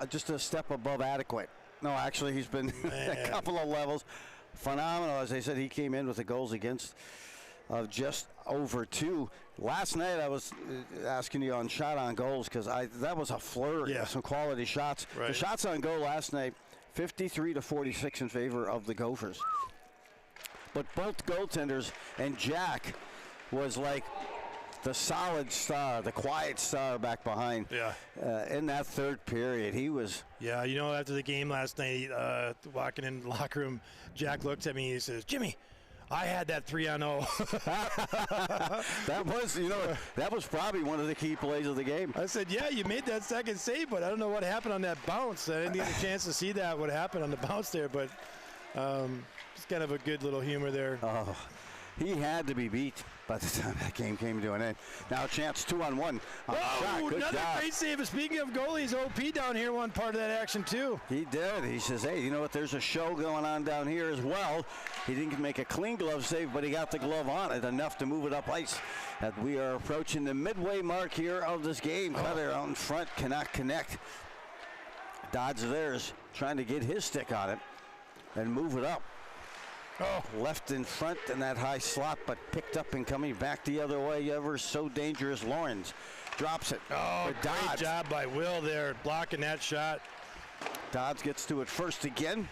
just a step above adequate. No, actually, he's been a couple of levels. Phenomenal. As I said, he came in with the goals against of just over 2. Last night I was asking you on shot on goals because that was a flurry of some quality shots. Right. The shots on goal last night, 53-46 in favor of the Gophers. But both goaltenders, and Jack was like the solid star, the quiet star back behind. In that third period, he was. Yeah, you know, after the game last night, walking in the locker room, Jack looked at me and he says, "Jimmy, I had that 3-on-0. That was probably one of the key plays of the game. I said, yeah, you made that second save, but I don't know what happened on that bounce. I didn't get a chance to see that, what happened on the bounce there, but just kind of a good little humor there. Oh, he had to be beat by the time that game came to an end. Now Chance 2-on-1. Oh, another great save. Speaking of goalies, OP down here won part of that action too. He did. He says, hey, you know what? There's a show going on down here as well. He didn't make a clean glove save, but he got the glove on it enough to move it up ice. As we are approaching the midway mark here of this game. Cutter out in front cannot connect. Dodds theirs trying to get his stick on it and move it up. Left in front in that high slot, but picked up and coming back the other way. Ever so dangerous. Lawrence drops it. Great job by Will there, blocking that shot. Dodds gets to it first again.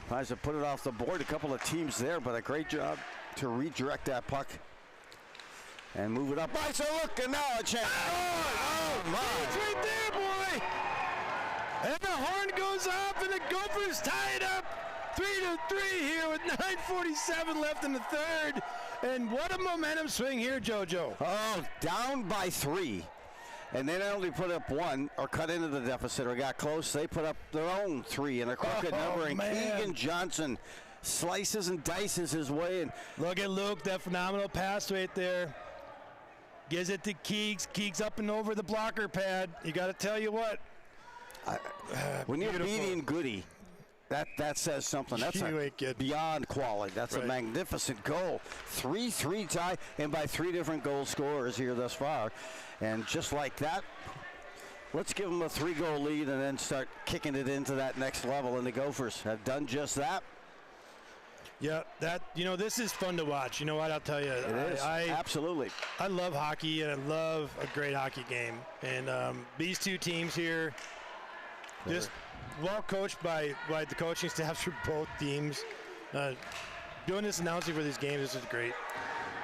Tries to put it off the board. A couple of teams there, but a great job to redirect that puck and move it up. So look, and now a chance. My! It's right there, boy. And the horn goes off, and the Gophers tie it up. 3-3 here with 9:47 left in the third. And what a momentum swing here, JoJo. Oh, down by 3. And they not only put up 1 or cut into the deficit or got close, they put up their own 3 in a crooked number. And Keegan Johnson slices and dices his way. And look at Luke, that phenomenal pass right there. Gives it to Keegs. Keegs up and over the blocker pad. You got to tell you what. When you're beating Goody, that says something. That's beyond quality. That's a magnificent goal. 3-3 tie, and by 3 different goal scorers here thus far. And just like that, let's give them a 3-goal lead and then start kicking it into that next level. And the Gophers have done just that. Yeah, this is fun to watch. You know what? I'll tell you. It is. Absolutely. I love hockey, and I love a great hockey game. And these two teams here, just well coached by the coaching staffs for both teams. Doing this announcing for these games, this is great.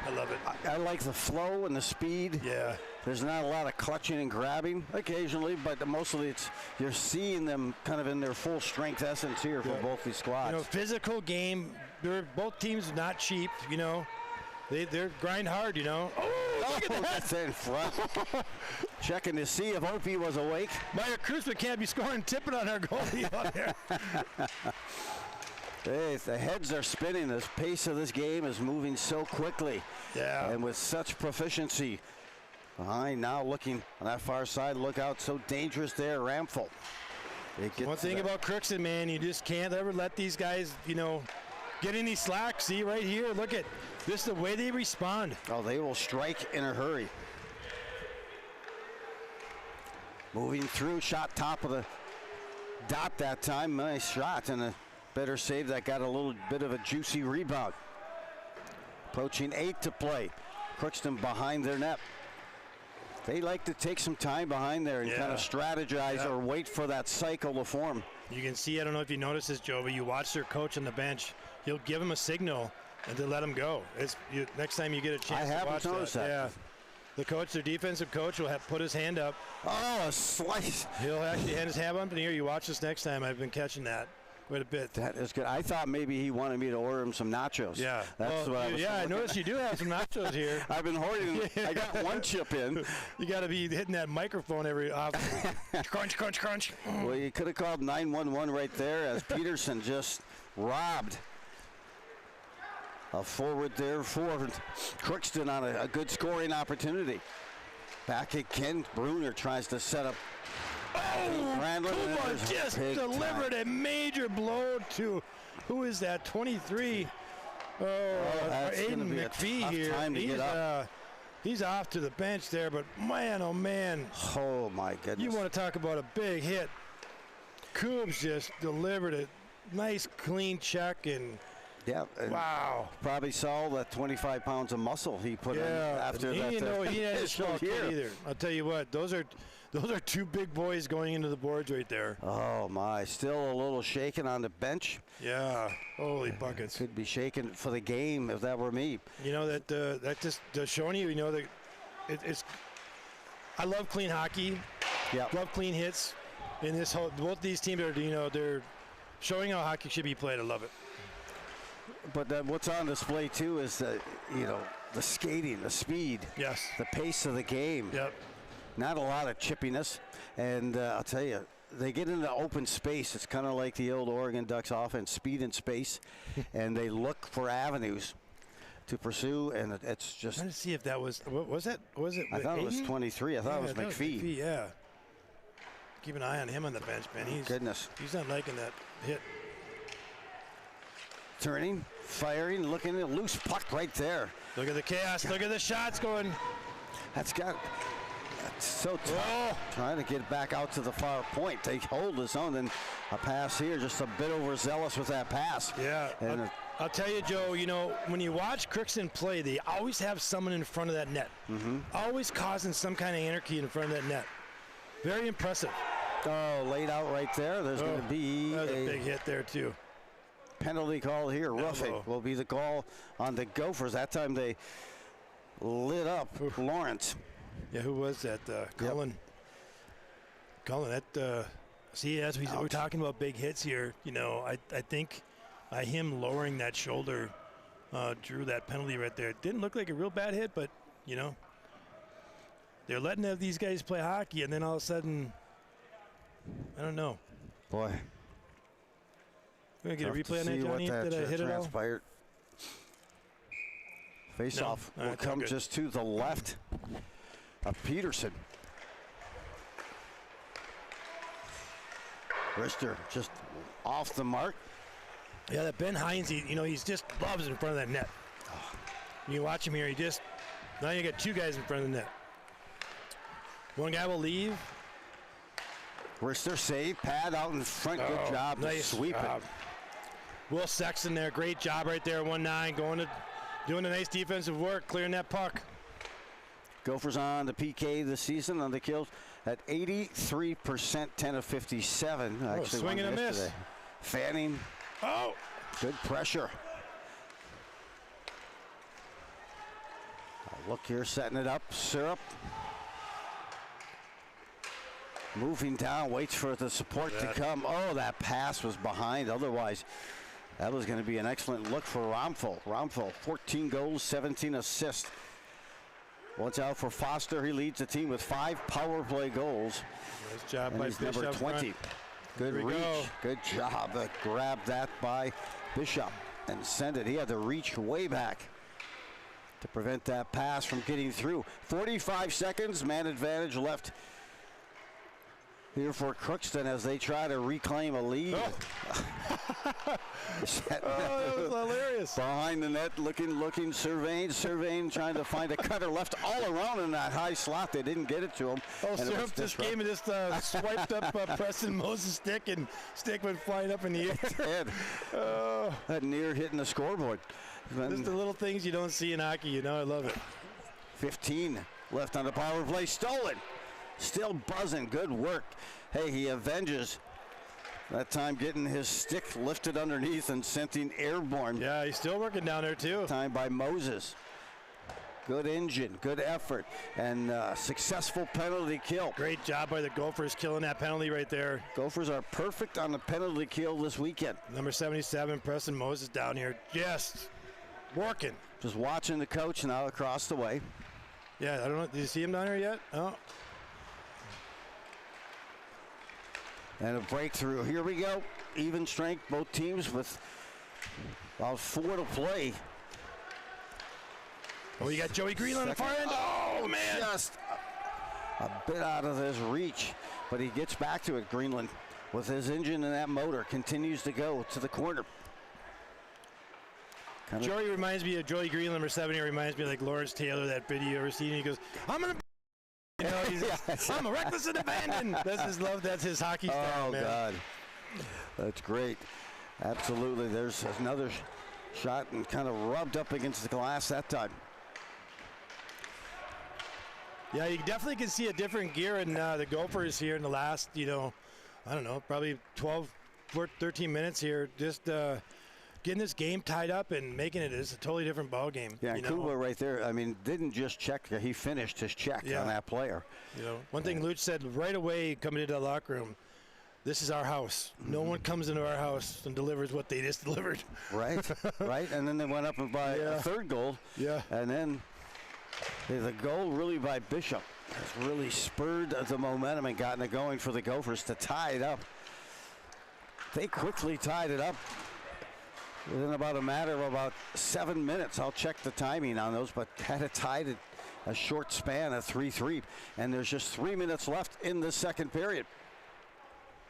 I love it. I like the flow and the speed. Yeah. There's not a lot of clutching and grabbing occasionally, but mostly you're seeing them kind of in their full strength essence here for both these squads. Physical game both teams not cheap, you know. They're grind hard, you know. Oh, look at that. That's in front. Checking to see if Opie was awake. Maya Cruzman can't be scoring tipping on our goalie out there. Hey, the heads are spinning. The pace of this game is moving so quickly. Yeah. And with such proficiency. Behind now, looking on that far side. Look out, so dangerous there, Ramphel. One thing about Crookston, man, you just can't ever let these guys, you know, get any slack. See right here, look at this, the way they respond. Oh, they will strike in a hurry. Moving through, shot top of the dot that time. Nice shot and a better save that got a little bit of a juicy rebound. Approaching 8 to play. Crookston behind their net. They like to take some time behind there and kind of strategize or wait for that cycle to form. You can see, I don't know if you noticed this, Joe, but you watch their coach on the bench. He'll give him a signal and to let him go. Next time you get a chance to watch that. Yeah. The coach, their defensive coach, will have put his hand up. Oh, a slice. He'll actually hand his hand up in here. You watch this next time. I've been catching that quite a bit. That is good. I thought maybe he wanted me to order him some nachos. Yeah. That's what I was I noticed you do have some nachos here. I've been hoarding them. I got one chip in. You got to be hitting that microphone every crunch, crunch, crunch. Well, you could have called 911 right there as Peterson just robbed a forward there for Crookston on a good scoring opportunity. Back again, Bruner tries to set up. Oh, Kumar just delivered a major blow to, who is that, 23? Aiden McPhee here. He's off to the bench there, but man, oh man. Oh my goodness. You want to talk about a big hit. Coombs just delivered a nice clean check and wow. Probably saw that 25 pounds of muscle he put in after that. He had his small kid either. I'll tell you what, those are two big boys going into the boards right there. Oh my, still a little shaken on the bench. Yeah, holy buckets. Could be shaken for the game if that were me. You know that just showing you, that it's. I love clean hockey. Yeah. Love clean hits. And both these teams are, they're showing how hockey should be played. I love it. But what's on display too is the skating, the speed, yes, the pace of the game. Yep. Not a lot of chippiness, and I'll tell you, they get into open space. It's kind of like the old Oregon Ducks offense, speed and space, and they look for avenues to pursue, and it's just. I'm trying to see if that was it? I thought it was 23. I thought it was McPhee. Yeah. Keep an eye on him on the bench, man. He's not liking that hit. Turning, firing, looking at a loose puck right there. Look at the chaos. Look at the shots going. That's so tough. Oh. Trying to get back out to the far point. They hold his own, and a pass here, just a bit overzealous with that pass. Yeah. And I'll tell you, Joe, when you watch Crookston play, they always have someone in front of that net. Mm-hmm. Always causing some kind of anarchy in front of that net. Very impressive. Oh, laid out right there. There's going to be a big hit there, too. Penalty call here. Roughing will be the call on the Gophers. That time they lit up Lawrence. Yeah, who was that? Cullen. Yep. Cullen, see, as we're talking about big hits here, I think him lowering that shoulder drew that penalty right there. It didn't look like a real bad hit, but, they're letting these guys play hockey, and then all of a sudden, I don't know. Boy. We're going to get a replay on that, Johnny? Did I hit it all? Face-off will come just to the left of Peterson. Rister just off the mark. Yeah, that Ben Hines, he's just loves in front of that net. You watch him here, now you got two guys in front of the net. One guy will leave. Rister save, pad out in front, good job to sweep it. Will Sexton there, great job right there, 1-9, doing a nice defensive work, clearing that puck. Gophers on the PK this season on the kills at 83%, 10 of 57. Actually, swing and a miss. Fanning. Oh, good pressure. Look here, setting it up. Syrup. Moving down, waits for the support to come. Oh, that pass was behind. Otherwise, That was going to be an excellent look for Ramphel. Ramphel, 14 goals, 17 assists. Watch out for Foster. He leads the team with 5 power play goals. Nice job and by he's Bishop. number 20. Good reach. Good job. Grabbed that by Bishop and sent it. He had to reach way back to prevent that pass from getting through. 45 seconds, man advantage left here for Crookston as they try to reclaim a lead. Oh, that was hilarious. Behind the net, looking, surveying, trying to find a cutter left all around in that high slot. They didn't get it to him. Oh, Syrup just came and just swiped up Preston Moses' stick, and stick went flying up in the air. That near hitting the scoreboard. Just the little things you don't see in hockey, you know, I love it. 15 left on the power play, stolen. Still buzzing, good work. Hey, he avenges. That time getting his stick lifted underneath and sent in airborne. Yeah, he's still working down there too. Time by Moses. Good engine, good effort, and successful penalty kill. Great job by the Gophers killing that penalty right there. Gophers are perfect on the penalty kill this weekend. Number 77, Preston Moses down here, just working. Just watching the coach now across the way. Yeah, I don't know, did you see him down here yet? Oh. And a breakthrough. Here we go. Even strength, both teams with about 4 to play. Oh, you got Joey Green on the far end. Oh, man. Just a bit out of his reach, but he gets back to it. Greenland, with his engine and that motor, continues to go to the corner. Joey reminds me of Joey Green, number 7. He reminds me of like Lawrence Taylor, that video you ever seen. He goes, I'm going to... You know, I'm a reckless and abandoned. That's his love. That's his hockey style, man. Oh, God. That's great. Absolutely. There's another shot and kind of rubbed up against the glass that time. Yeah, you definitely can see a different gear in the Gophers here in the last, I don't know, probably 12, 13 minutes here. Just getting this game tied up and making it is a totally different ball game. Yeah, Kubler right there, I mean, didn't just check, he finished his check on that player. One thing Luch said right away coming into the locker room, this is our house. No one comes into our house and delivers what they just delivered. Right, right, and then they went up and by a third goal. Yeah. And then the goal really by Bishop has really spurred the momentum and gotten it going for the Gophers to tie it up. They quickly tied it up within about a matter of about 7 minutes. I'll check the timing on those, but had it tied at a short span of 3-3. And there's just 3 minutes left in the second period.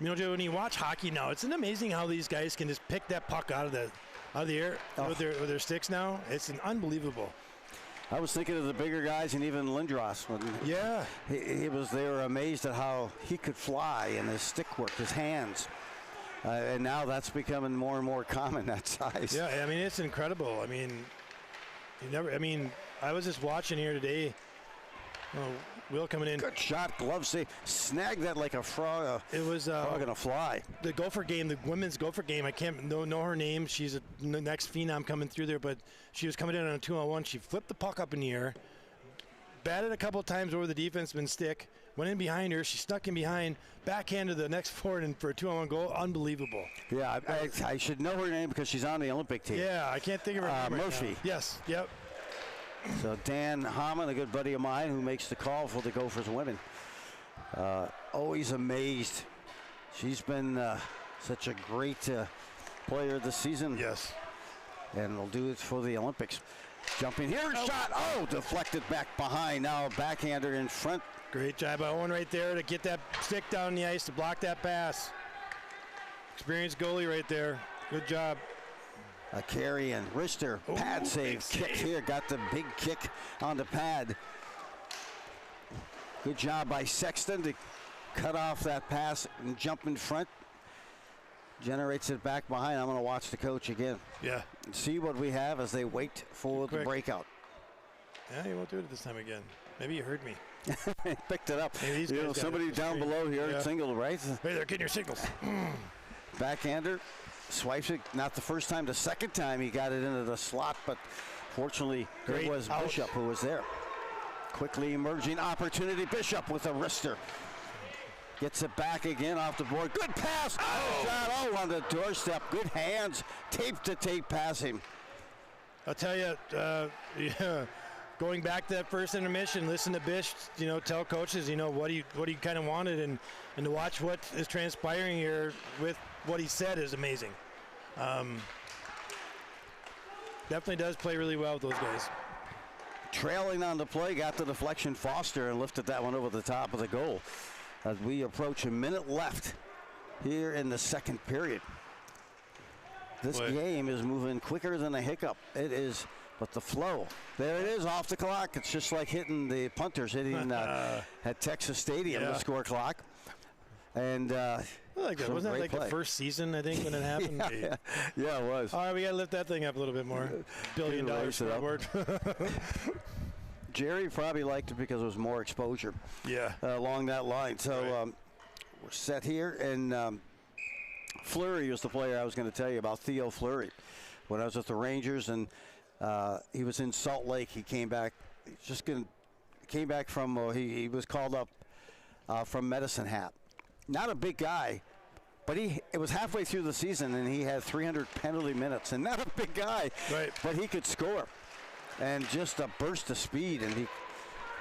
Joe, when you watch hockey now, it's amazing how these guys can just pick that puck out of the air with their sticks now. It's unbelievable. I was thinking of the bigger guys and even Lindros. He was there amazed at how he could fly and his stick work, his hands. And now that's becoming more and more common, that size. Yeah, I mean, it's incredible. I mean, I was just watching here today. Will coming in. Good shot, glove save. Snagged that like a frog. It was frog gonna fly. The Gopher game, the women's Gopher game. I can't know her name. She's the next phenom coming through there, but she was coming in on a 2-on-1. She flipped the puck up in the air, batted a couple of times over the defenseman's stick, went in behind her. She snuck in behind, backhanded the next forward and for a 2-on-1 goal. Unbelievable. Yeah, I should know her name because she's on the Olympic team. Yeah, I can't think of her name. Murphy. Right now. Yes. Yep. So Dan Hammond, a good buddy of mine, who makes the call for the Gophers women. Always amazed. She's been such a great player this season. Yes. And will do it for the Olympics. Jumping here, shot. Oh, deflected back behind. Now backhander in front. Great job by Owen right there to get that stick down the ice to block that pass. Experienced goalie right there. Good job. A carry and wrister, pad save, kick here, got the big kick on the pad. Good job by Sexton to cut off that pass and jump in front. Generates it back behind. I'm going to watch the coach again. Yeah. And see what we have as they wait for the breakout. Yeah, you won't do it this time again. Maybe you heard me. Picked it up. Hey, somebody down below here singled, right? Hey, they're getting your signals. Backhander. Swipes it, not the first time, the second time he got it into the slot, but fortunately it was Bishop who was there. Quickly emerging opportunity, Bishop with a wrister. Gets it back again off the board. Good pass. Oh! Shot. Oh, on the doorstep. Good hands. Tape-to-tape passing. I'll tell you, yeah, going back to that first intermission, listen to Bish, tell coaches, what he kind of wanted, and to watch what is transpiring here with what he said is amazing. Definitely does play really well with those guys. Trailing on the play, got the deflection, Foster, and lifted that one over the top of the goal. As we approach a minute left here in the second period. This game is moving quicker than a hiccup. It is, but the flow. There it is off the clock. It's just like hitting the punters, hitting at Texas Stadium, the score clock. And I like that. Wasn't that like the first season, I think, when it happened? Yeah, it was. All right, we got to lift that thing up a little bit more. $1 billion scoreboard. Jerry probably liked it because it was more exposure along that line. So we're set here, and Fleury was the player I was going to tell you about, Theo Fleury. When I was with the Rangers, and he was in Salt Lake, he came back. Came back from he was called up from Medicine Hat. Not a big guy, but it was halfway through the season, and he had 300 penalty minutes, and not a big guy, but he could score. And just a burst of speed, and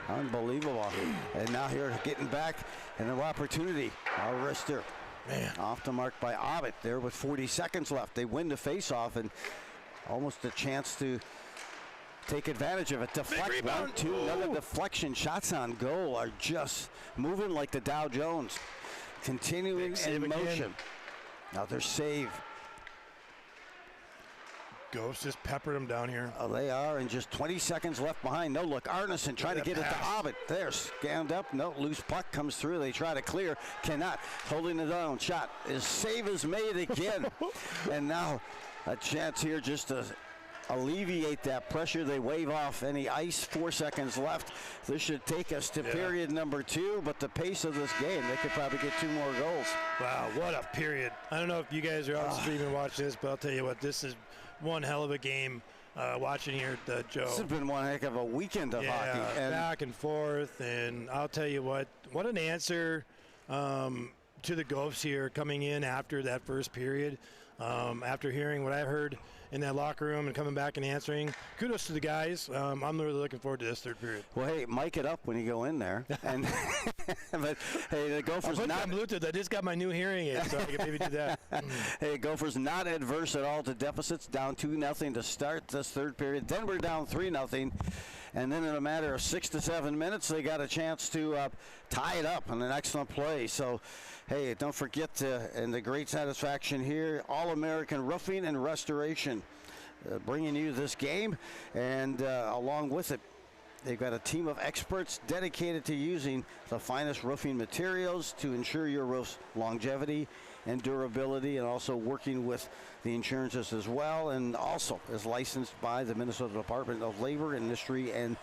unbelievable. And now here getting back, and an opportunity. Our wrister, off the mark by Ovitt there with 40 seconds left. They win the face-off, and almost a chance to take advantage of it. Deflect, 1-2, another deflection. Shots on goal are just moving like the Dow Jones. Continuing in motion. Now their save. Ghosts just peppered him down here. Oh, they are, and just 20 seconds left behind. No look, Arneson trying to get it to Ovitt. There, scanned up. No, loose puck comes through. They try to clear, cannot. Holding it down. Shot. His save is made again. And now a chance here just to alleviate that pressure. They wave off any ice. 4 seconds left. This should take us to period number 2, but the pace of this game, they could probably get 2 more goals. Wow, what a period. I don't know if you guys are on stream and watch this, but I'll tell you what, this is one hell of a game watching here at Joe. This has been one heck of a weekend of hockey. And back and forth, and I'll tell you what an answer to the Gophers here coming in after that first period. After hearing what I heard in that locker room and coming back and answering, kudos to the guys. I'm really looking forward to this third period. Well, hey, mic it up when you go in there. And but hey, the Gophers not Bluetooth. I just got my new hearing aid, so I can maybe do that. Hey, Gophers not adverse at all to deficits. Down 2-0 to start this third period. Then we're down 3-0. And then in a matter of 6 to 7 minutes, they got a chance to tie it up on an excellent play. So, hey, don't forget and the great satisfaction here, All-American Roofing and Restoration bringing you this game. And along with it, they've got a team of experts dedicated to using the finest roofing materials to ensure your roof's longevity and durability, and also working with the insurances as well, and also is licensed by the Minnesota Department of Labor, Industry, and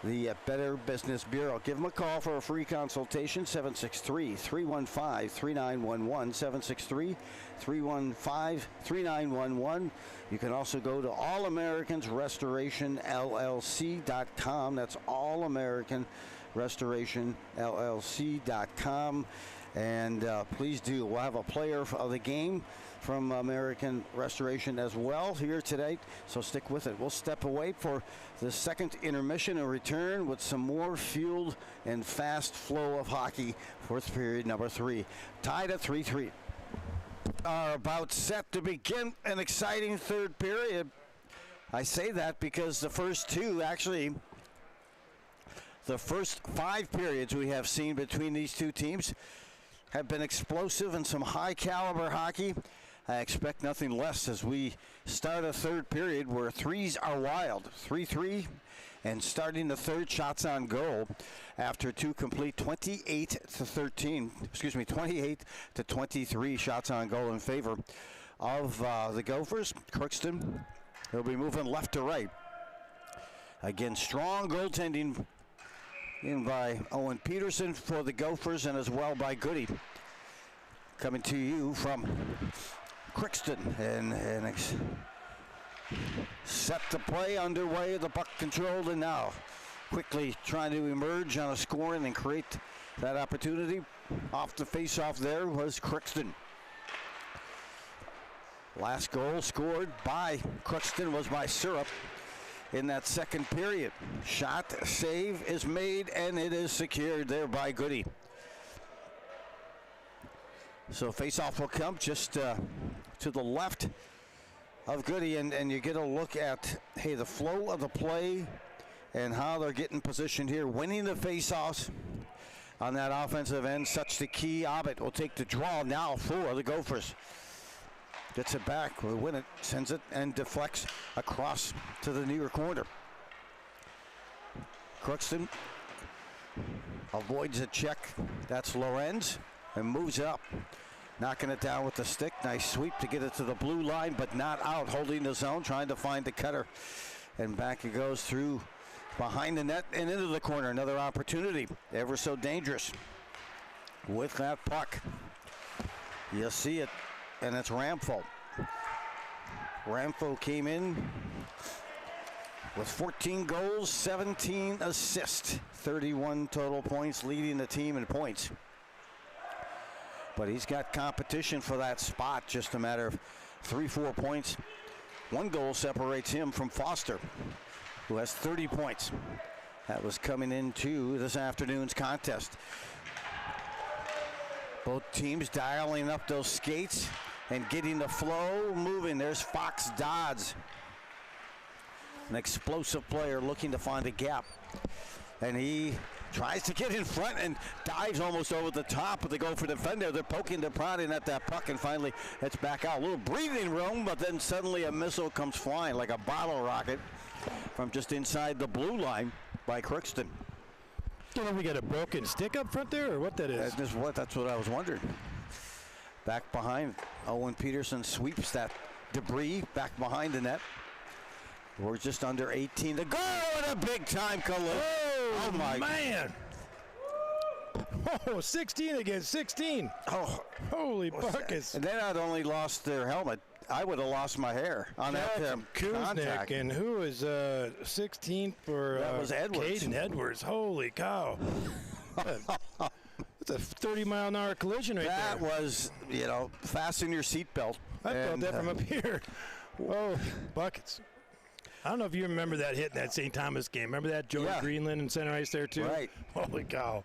the Better Business Bureau. Give them a call for a free consultation, 763-315-3911, 763-315-3911. You can also go to allamericans.restorationllc.com. That's allamericans.restorationllc.com. And please do. We'll have a player of the game from American Restoration as well here today, so stick with it. We'll step away for the second intermission and return with some more fueled and fast flow of hockey. Fourth period number 3. Tied at 3-3. Are about set to begin an exciting third period. I say that because the first 5 periods we have seen between these two teams have been explosive and some high caliber hockey. I expect nothing less as we start a third period where threes are wild. 3-3, and starting the third, shots on goal after 2 complete 28 to 23 shots on goal in favor of the Gophers. Crookston, they'll be moving left to right. Again, strong goaltending in by Owen Peterson for the Gophers, and as well by Goody. Coming to you from Crookston, and set to play underway. The puck controlled, and now quickly trying to emerge on a scoring and create that opportunity. Off the face-off there was Crookston. Last goal scored by Crookston was by Syrup in that second period. Shot, save is made, and it is secured there by Goody. So face-off will come just to the left of Goody, and you get a look at, hey, the flow of the play and how they're getting positioned here, winning the face-offs on that offensive end. Such the key. Abbott will take the draw now for the Gophers. Gets it back, will win it, sends it, and deflects across to the near corner. Crookston avoids a check. That's Lorenz, and moves up. Knocking it down with the stick. Nice sweep to get it to the blue line, but not out. Holding the zone, trying to find the cutter. And back it goes through behind the net and into the corner. Another opportunity. Ever so dangerous with that puck. You'll see it, and it's Ramfo. Ramfo came in with 14 goals, 17 assists, 31 total points, leading the team in points. But he's got competition for that spot, just a matter of 3-4 points. One goal separates him from Foster, who has 30 points. That was coming into this afternoon's contest. Both teams dialing up those skates and getting the flow moving. There's Fox Dodds, an explosive player looking to find a gap. And he tries to get in front and dives almost over the top of the Gopher defender. They're poking, they're prodding at that puck, and finally it's back out. A little breathing room, but then suddenly a missile comes flying like a bottle rocket from just inside the blue line by Crookston. Don't know if we got a broken stick up front there or what that is. That's what I was wondering. Back behind, Owen Peterson sweeps that debris back behind the net. We're just under 18 to go, and a big time collision. Oh my man. Oh, 16 against 16. Oh, holy buckets. And they not only lost their helmet, I would have lost my hair on that contact. And who is 16 for that was Edwards. Caden Edwards. Holy cow. That's a 30-mile-an-hour collision right there. That was, fasten your seatbelt. I felt that from up here. Whoa, buckets. I don't know if you remember that hit in that St. Thomas game. Remember that, Joey Greenland in center ice there, too? Right. Holy cow.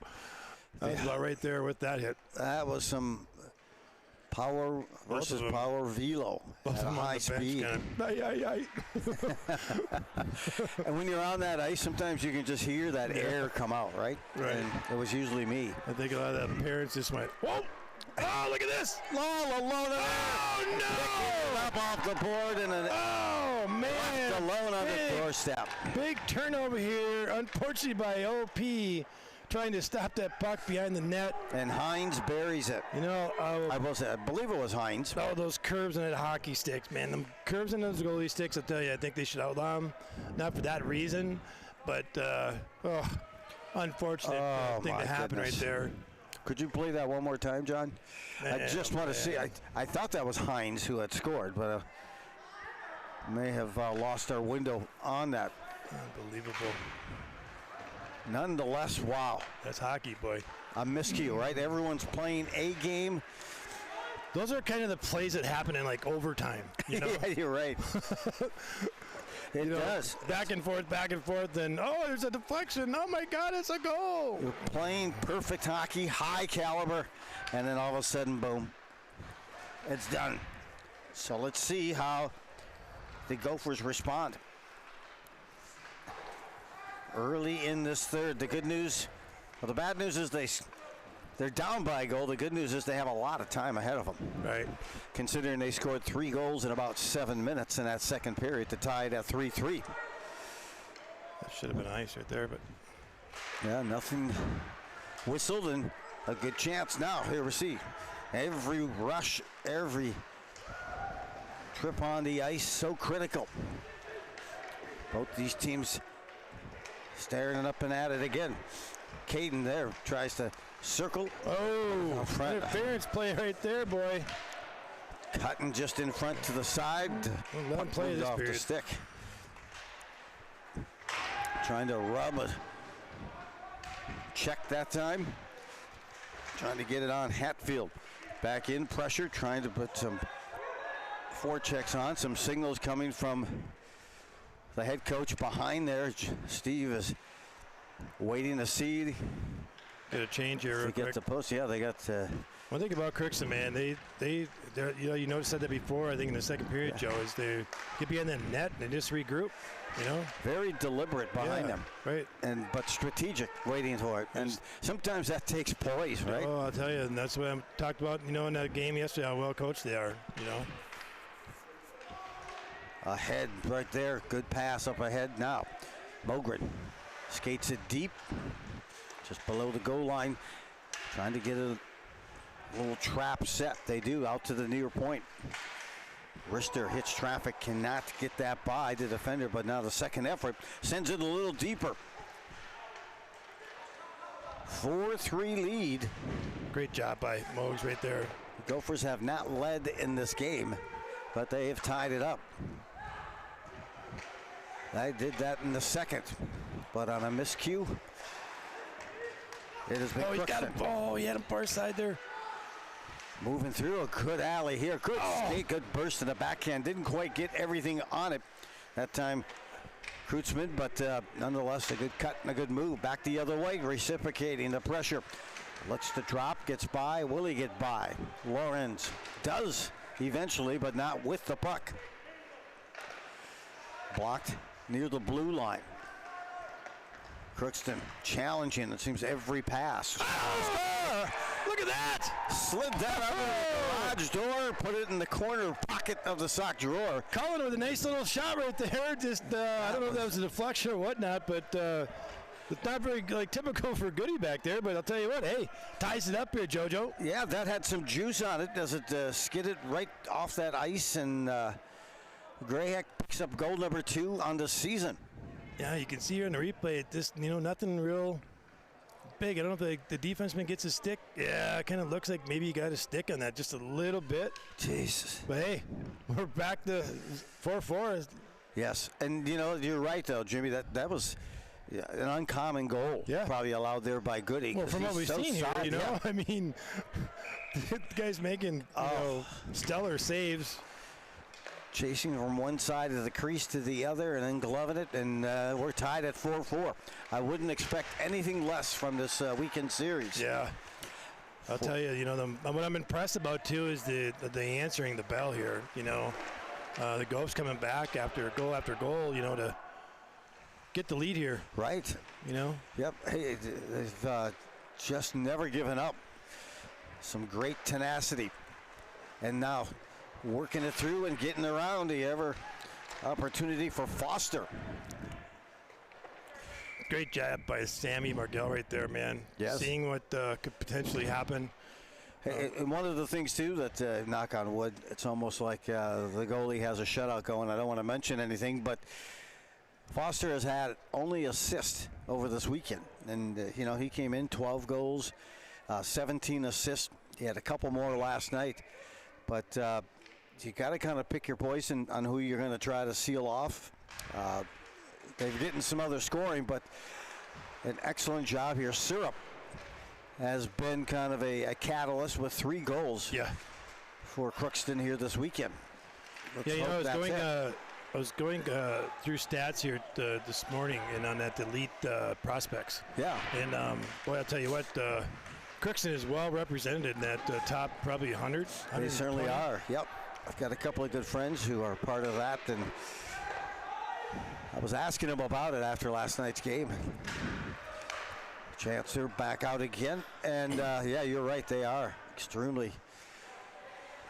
That was about right there with that hit. That was power versus power velo at a high speed. And when you're on that ice, sometimes you can just hear that air come out, right? Right. And it was usually me. I think a lot of the parents just went, whoa! Oh, look at this! Oh, no! Up off the board and oh, man! Alone on the doorstep. Big turnover here, unfortunately by OP, trying to stop that puck behind the net. And Hines buries it. I believe it was Hines. Oh, those curves on that hockey sticks, man. The curves on those goalie sticks, I'll tell you, I think they should outlaw them. Not for that reason, but unfortunate thing to happen right there. Could you play that one more time, John? Man, I just want to see. I thought that was Hines who had scored, but may have lost our window on that. Unbelievable. Nonetheless, wow. That's hockey, boy. A miscue, right? Everyone's playing a game. Those are kind of the plays that happen in, like, overtime, Yeah, you're right. It does. Back and forth, and there's a deflection. Oh, my God, it's a goal. You're playing perfect hockey, high caliber, and then all of a sudden, boom, it's done. So let's see how the Gophers respond. Early in this third, the good news, the bad news is they're down by a goal. The good news is they have a lot of time ahead of them. Right. Considering they scored 3 goals in about 7 minutes in that second period to tie it at 3-3. That should have been ice right there, but. Yeah, nothing whistled and a good chance now. Here we see every rush, every trip on the ice so critical. Both these teams staring up and at it again. Caden there tries to circle. Oh, interference play right there, boy. Cutting just in front to the side. Let him play this off period. the stick. Trying to rub a check that time. trying to get it on Hatfield. Back in pressure, trying to put some forechecks on. Some signals coming from the head coach behind there. Steve is waiting to see. Get a change here real They get quick. the post. Yeah, they got. One thing about Crookston, man, they're, you noticed that before. I think in the second period, Joe, is they get behind the net and they just regroup. Very deliberate behind them, right? but strategic, waiting for it. And sometimes that takes poise, right? Oh, I'll tell you, and that's what I talked about. In that game yesterday, how well coached they are. Ahead, right there, good pass up ahead. Now, Mogren skates it deep, just below the goal line, trying to get a little trap set. They do out to the near point. Rister hits traffic, cannot get that by the defender, but now the second effort sends it a little deeper. 4-3 lead. Great job by Mogs right there. The Gophers have not led in this game, but they have tied it up. They did that in the second, but on a miscue, it has been Crookston. He had him far side there. Moving through a good alley here. Good skate, good burst to the backhand. Didn't quite get everything on it that time, Kreutzmann, but nonetheless a good cut and a good move. Back the other way, reciprocating the pressure. Looks to drop, gets by. Will he get by? Lorenz does eventually, but not with the puck. Blocked near the blue line. Crookston challenging, it seems, every pass. Look at that! Slid that out of the garage door, put it in the corner pocket of the sock drawer. Colin with a nice little shot right there. Just I don't know if that was a deflection or whatnot, but it's not very typical for Goody back there. But I'll tell you what, hey, ties it up here, JoJo. Yeah, that had some juice on it. Does it skid it right off that ice, and Grayheck picks up goal number 2 on the season. Yeah, you can see here in the replay, just nothing real big. I don't know if the defenseman gets a stick. Yeah, it kind of looks like maybe he got a stick on that just a little bit. Jesus. But hey, we're back to 4-4. Yes, and you're right though, Jimmy. That was an uncommon goal. Yeah. Probably allowed there by Goody. Well, from what we've seen here, yeah. I mean, the guy's making stellar saves. Chasing from one side of the crease to the other and then gloving it, and we're tied at 4-4. I wouldn't expect anything less from this weekend series. Yeah. I'll tell you, what I'm impressed about, too, is the answering the bell here. The Gophers coming back after goal, to get the lead here. Right. Yep. Hey, they've just never given up. Some great tenacity. And now working it through and getting around the ever opportunity for Foster. Great job by Sammy Mardell right there, man. Yes. Seeing what could potentially happen. Hey, and one of the things, too, that, knock on wood, it's almost like the goalie has a shutout going. I don't want to mention anything, but Foster has had only assist over this weekend. And, he came in 12 goals, 17 assists. He had a couple more last night. But you got to kind of pick your poison on who you're going to try to seal off. They've getting some other scoring, but an excellent job here. Syrup has been kind of a catalyst with 3 goals for Crookston here this weekend. I was going through stats here this morning and on that elite prospects. Yeah. And, boy, I'll tell you what, Crookston is well represented in that top probably 100. They certainly are. Yep. I've got a couple of good friends who are part of that, and I was asking them about it after last night's game. Chancellor back out again, and you're right. They are extremely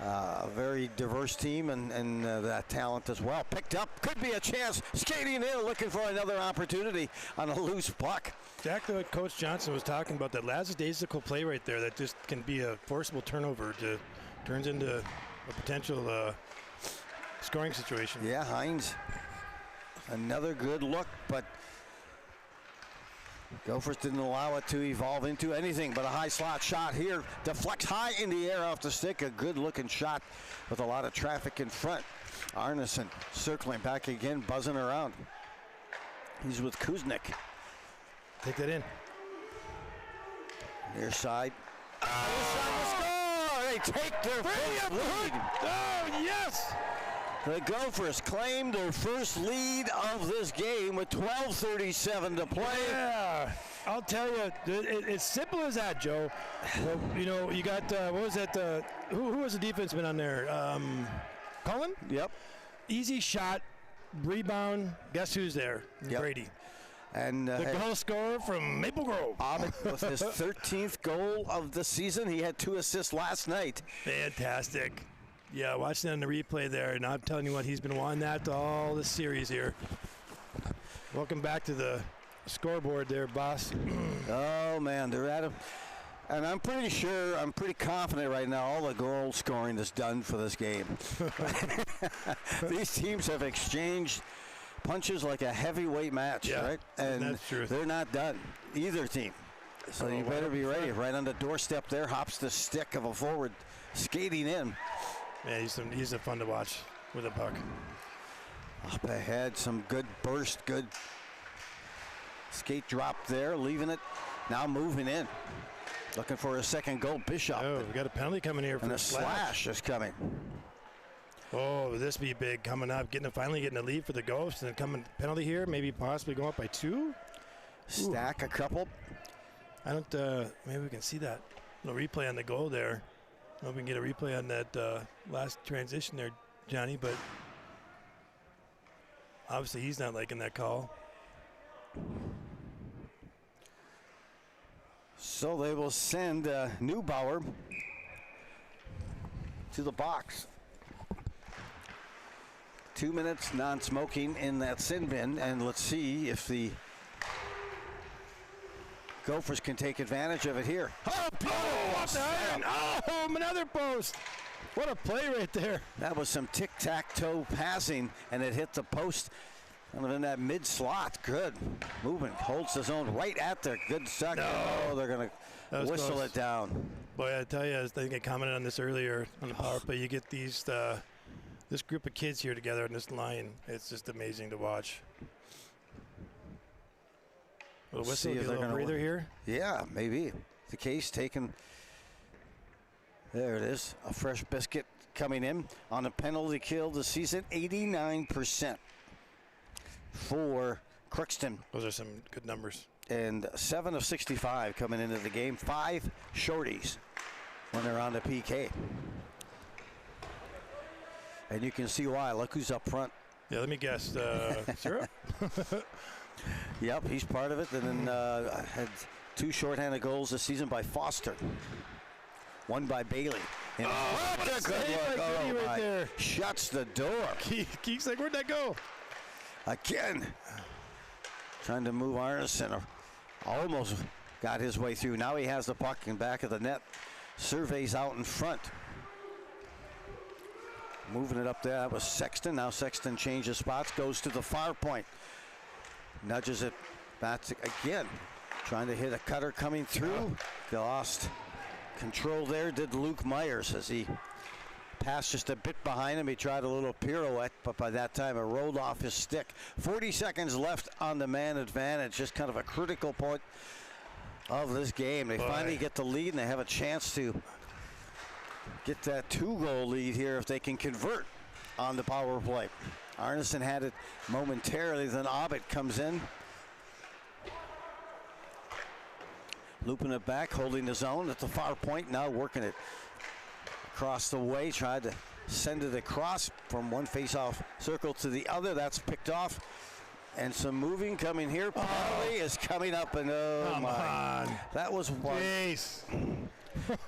a very diverse team, and that talent as well. Picked up, could be a chance. Skating in, looking for another opportunity on a loose puck. Exactly what Coach Johnson was talking about, that lackadaisical play right there that just can be a forcible turnover turns into a potential scoring situation. Yeah, Hines, another good look, but Gophers didn't allow it to evolve into anything but a high slot shot here. Deflects high in the air off the stick. A good looking shot with a lot of traffic in front. Arneson circling back again, buzzing around. He's with Kuznick. Take that in. Near side. They take their first lead. Oh, yes! The Gophers claim their first lead of this game with 12:37 to play. Yeah, I'll tell you, it's simple as that, Joe. Well, you know, you got, what was that, who was the defenseman on there? Cullen? Yep. Easy shot, rebound, guess who's there? Yep. Brady. And The goal scorer from Maple Grove. with his 13th goal of the season. He had 2 assists last night. Fantastic. Yeah, watching on the replay there, and I'm telling you what, he's been wanting that all this series here. Welcome back to the scoreboard there, boss. Oh, man, they're at him. And I'm pretty confident right now all the goal scoring is done for this game. These teams have exchanged punches like a heavyweight match, right? And that's true. They're not done, either team. So you better be ready. Right on the doorstep there, hops the stick of a forward skating in. Yeah, he's a fun to watch with a puck. Up ahead, some good burst, good skate drop there, leaving it, now moving in. Looking for a second goal, Bishop. Oh, we got a penalty coming here for and a slash is coming. Oh, this be big coming up. Finally getting a lead for the Gophers, and coming penalty here, maybe possibly go up by 2. Stack a couple. I don't. Maybe we can see that. No replay on the goal there. I don't know if we can get a replay on that last transition there, Johnny. But obviously he's not liking that call. So they will send Neubauer to the box. 2 minutes non-smoking in that sin bin, and let's see if the Gophers can take advantage of it here. Oh, off the iron. Oh, another post. What a play right there. That was some tic-tac-toe passing, and it hit the post kind of in that mid-slot. Good. Movement. Holds his own right at there. Good suck. No. Oh, they're going to whistle it down. Boy, I tell you, I think I commented on this earlier on the power play. You get these this group of kids here together in this line. It's just amazing to watch. A whistle, See if get a they're little gonna breather here. Yeah, maybe. The case taken. There it is. A fresh biscuit coming in on a penalty kill this season. 89% for Crookston. Those are some good numbers. And 7 of 65 coming into the game. 5 shorties when they're on the PK. And you can see why. Look who's up front. Yeah, let me guess. Syrup? Yep, he's part of it. And then had 2 shorthanded goals this season by Foster. 1 by Bailey. And what a good look. Oh, right my. there. Shuts the door. Keith's like, where'd that go? Again. Trying to move Arneson. Almost got his way through. Now he has the puck in back of the net. Surveys out in front. Moving it up there. That was Sexton. Now Sexton changes spots. Goes to the far point. Nudges it back again. Trying to hit a cutter coming through. Lost control there. Did Luke Myers as he passed just a bit behind him. He tried a little pirouette, but by that time it rolled off his stick. 40 seconds left on the man advantage. Just kind of a critical point of this game. They finally get the lead, and they have a chance to get that 2-goal lead here if they can convert on the power play. Arneson had it momentarily, then Abbott comes in. Looping it back, holding his own at the far point, now working it across the way. Tried to send it across from one face-off circle to the other. That's picked off. And some moving coming here. Penalty is coming up, and Come on. That was one. Jeez.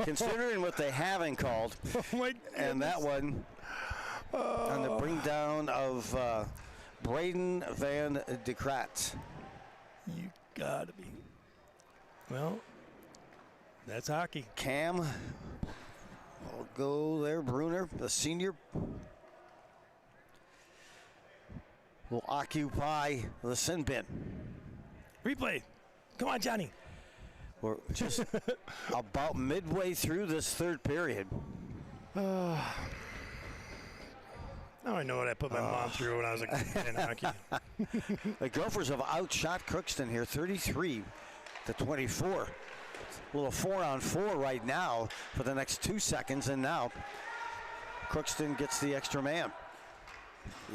Considering what they haven't called. Oh, my goodness. And that one on the bring down of Braden Van de Kratz. You gotta be. Well, that's hockey. Cam will go there. Bruner, the senior, will occupy the sin bin. Replay. Come on, Johnny. We're just about midway through this third period. Now I know what I put my mom through when I was a kid in hockey. The Gophers have outshot Crookston here 33-24. a little 4-on-4 right now for the next 2 seconds, and now Crookston gets the extra man.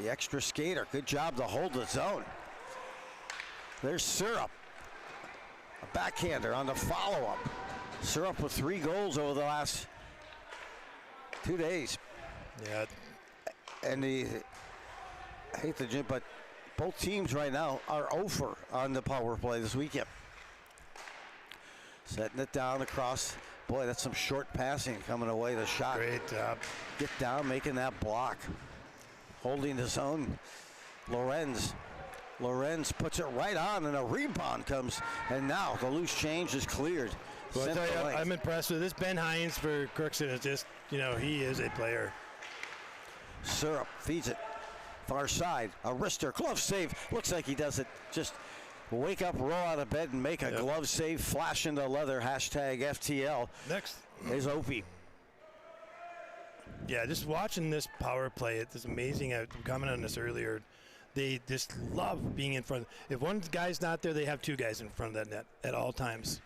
The extra skater. Good job to hold the zone. There's Syrup. A backhander on the follow-up. Syrup with 3 goals over the last 2 days. Yeah. And I hate the gym, but both teams right now are over on the power play this weekend. Setting it down across. Boy, that's some short passing coming away. The shot. Great job. Get down, making that block. Holding his own. Lorenz puts it right on, and a rebound comes. And now the loose change is cleared. Well, I tell you, I'm impressed with this. Ben Hines for Crookston is just, he is a player. Syrup feeds it. Far side. A wrister. Glove save. Looks like he does it. Just wake up, roll out of bed, and make a glove save. Flash into leather. Hashtag FTL. Next is Opie. Yeah, just watching this power play, it's amazing. I commented on this earlier. They just love being in front. If one guy's not there, they have 2 guys in front of that net at all times.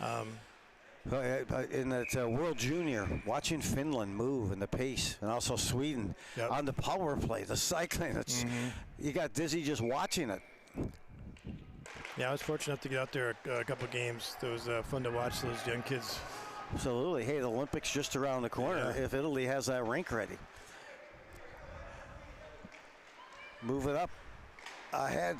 In that World Junior, watching Finland move and the pace, and also Sweden on the power play, the cycling. You got dizzy just watching it. Yeah, I was fortunate enough to get out there a couple of games. It was fun to watch those young kids. Absolutely. Hey, the Olympics just around the corner if Italy has that rink ready. Move it up ahead,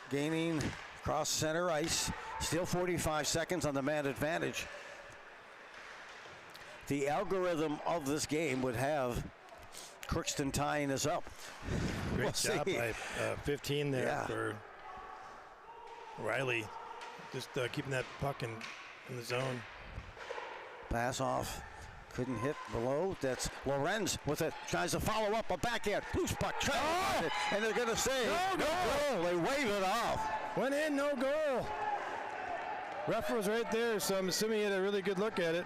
gaining across center ice. Still 45 seconds on the man advantage. The algorithm of this game would have Crookston tying this up. Great job by 15 there for Riley. Just keeping that puck in the zone. Pass off. Couldn't hit below. That's Lorenz with it. Tries to follow up a backhand. Loose puck. And they're going to say no goal. They wave it off. Went in, no goal. Ref was right there, so I'm assuming he had a really good look at it.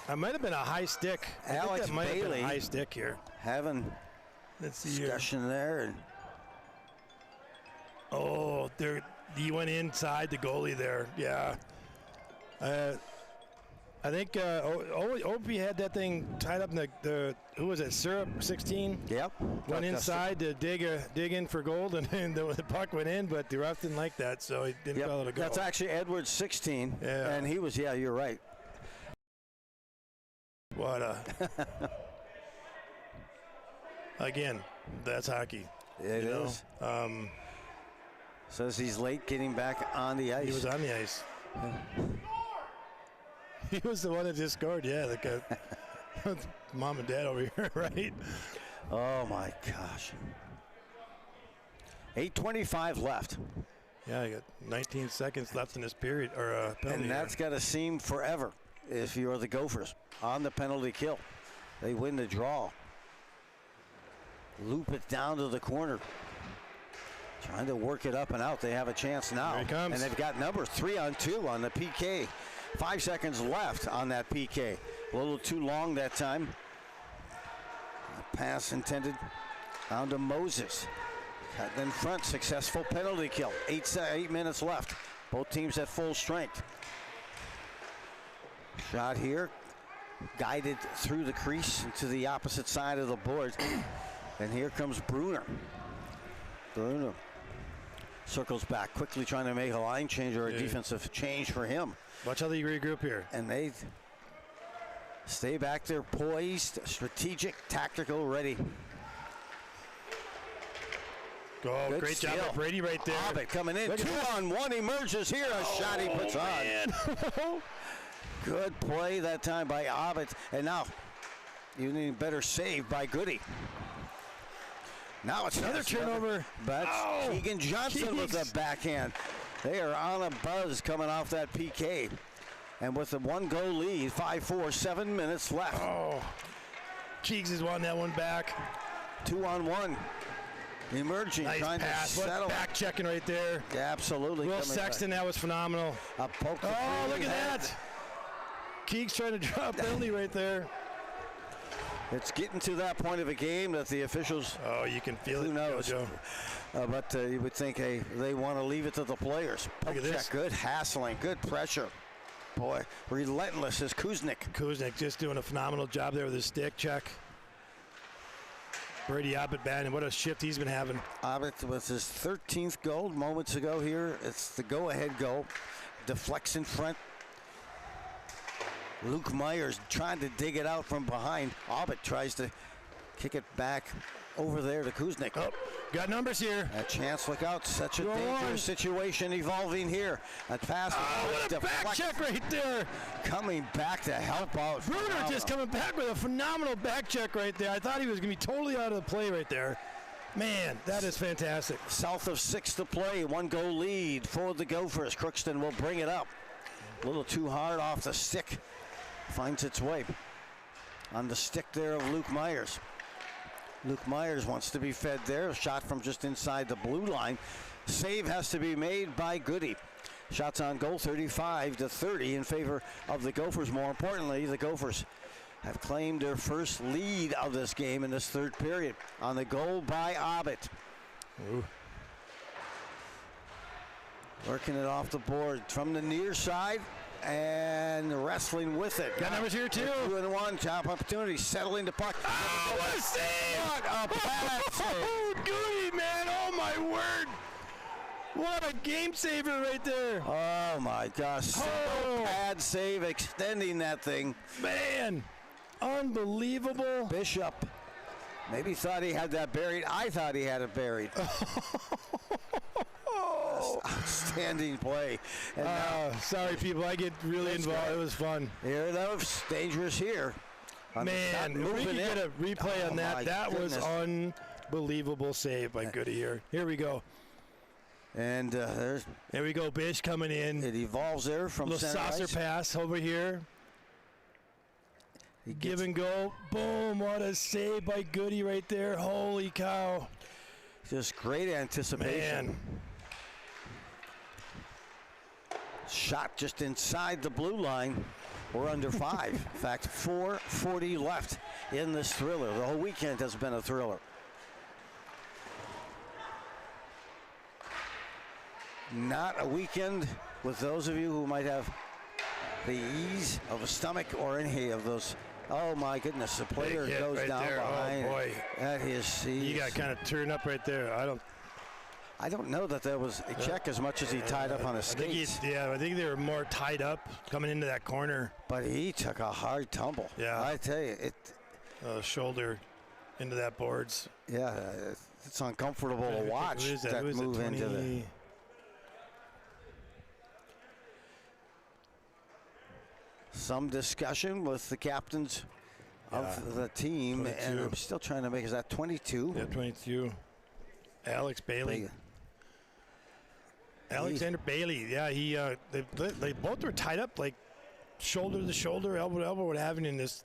It might have been a high stick. Alex might Bailey have been a high stick here. Having discussion there. And he went inside the goalie there. Yeah. I think Opie had that thing tied up in the who was it, Syrup 16? Yep. Went inside to dig in for gold, and the puck went in, but the ref didn't like that, so he didn't call it a goal. That's actually Edwards 16, and he was, you're right. What a... Again, that's hockey. It is. Says he's late getting back on the ice. He was on the ice. He was the one that just scored, like mom and dad over here, right? Oh, my gosh. 8:25 left. Yeah, you got 19 seconds left in this period, or penalty. And that's got to seem forever if you're the Gophers on the penalty kill. They win the draw. Loop it down to the corner. Trying to work it up and out. They have a chance now. Here he comes. And they've got number 3-on-2 on the PK. 5 seconds left on that PK. A little too long that time. A pass intended down to Moses. Cut in front. Successful penalty kill. 8 minutes left. Both teams at full strength. Shot here. Guided through the crease to the opposite side of the board. And here comes Bruner. Bruner circles back, quickly trying to make a line change or a defensive change for him. Watch how they regroup here. And they stay back there, poised, strategic, tactical, ready. Good great steal. job by Brady right there. Obbett coming in. 2-on-1 emerges here. A shot he puts on. Good play that time by Obbett. And now, even better save by Goody. Now it's another turnover. But Keegan Johnson with the backhand. They are on a buzz coming off that PK. And with the 1-goal lead, 5-4, 7 minutes left. Keegs has won that one back. 2-on-1. Emerging, nice trying pass. to settle. Back checking right there. Yeah, absolutely. Will Sexton, that was phenomenal. A poke. Look at that. Keegs trying to drop penalty right there. It's getting to that point of a game that the officials. You can feel it. Who knows? But you would think, hey, they want to leave it to the players. Look at this. Good hassling, good pressure. boy, relentless is Kuznick. Kuznick just doing a phenomenal job there with his stick check. Brady Abbott bad, and what a shift he's been having. Abbott with his 13th goal moments ago here. It's the go-ahead goal. Deflects in front. Luke Myers trying to dig it out from behind. Abbott tries to kick it back over there to Kuznick. Oh, got numbers here. A chance, look out. Such a Go dangerous on. situation evolving here. A pass. Oh, what a back check right there. Coming back to help out. Bruner just coming back with a phenomenal back check right there. I thought he was going to be totally out of the play right there. Man, that is fantastic. South of 6 to play. 1-goal lead for the Gophers. Crookston will bring it up. A little too hard off the stick. Finds its way on the stick there of Luke Myers. Luke Myers wants to be fed there. A shot from just inside the blue line. Save has to be made by Goody. Shots on goal 35-30 in favor of the Gophers. More importantly, the Gophers have claimed their first lead of this game in this third period on the goal by Abbott. Ooh. Working it off the board from the near side and wrestling with it. Got numbers here too. 2-1, top opportunity, settling the puck. Oh, what a save! What a pass! Oh, Goody, man! Oh my word! What a game saver right there! Oh my gosh! Single pad save, extending that thing. Man, unbelievable! Bishop maybe thought he had that buried. I thought he had it buried. Outstanding play. And now, sorry, people. I get really involved. It was fun. here it is, dangerous here. Man, if we could get a replay on that. That was unbelievable save by Goody here. Here we go. And there we go. Bish coming in. it evolves there from Little center saucer ice. pass over here. He Give gets and go. Boom. What a save by Goody right there. Holy cow. just great anticipation. Man. Shot just inside the blue line. We're under 5. In fact, 4:40 left in this thriller. The whole weekend has been a thriller. Not a weekend with those of you who might have the ease of a stomach or any of those. Oh my goodness, the player Big hit goes right down there. behind. Oh boy. That is, You got kind of turned up right there. I don't know that there was a check as much as he tied up on his I think skates. I think they were more tied up coming into that corner. But he took a hard tumble. Yeah. I tell you, Shoulder into that boards. yeah, it's uncomfortable to watch Who is that Who is it? move into the. 20 Some discussion with the captains of the team, 22. and I'm still trying to make, is that 22? Yeah, 22. Alex Bailey. Alexander Bailey. Yeah, they both were tied up like shoulder to shoulder, elbow to elbow, what having in this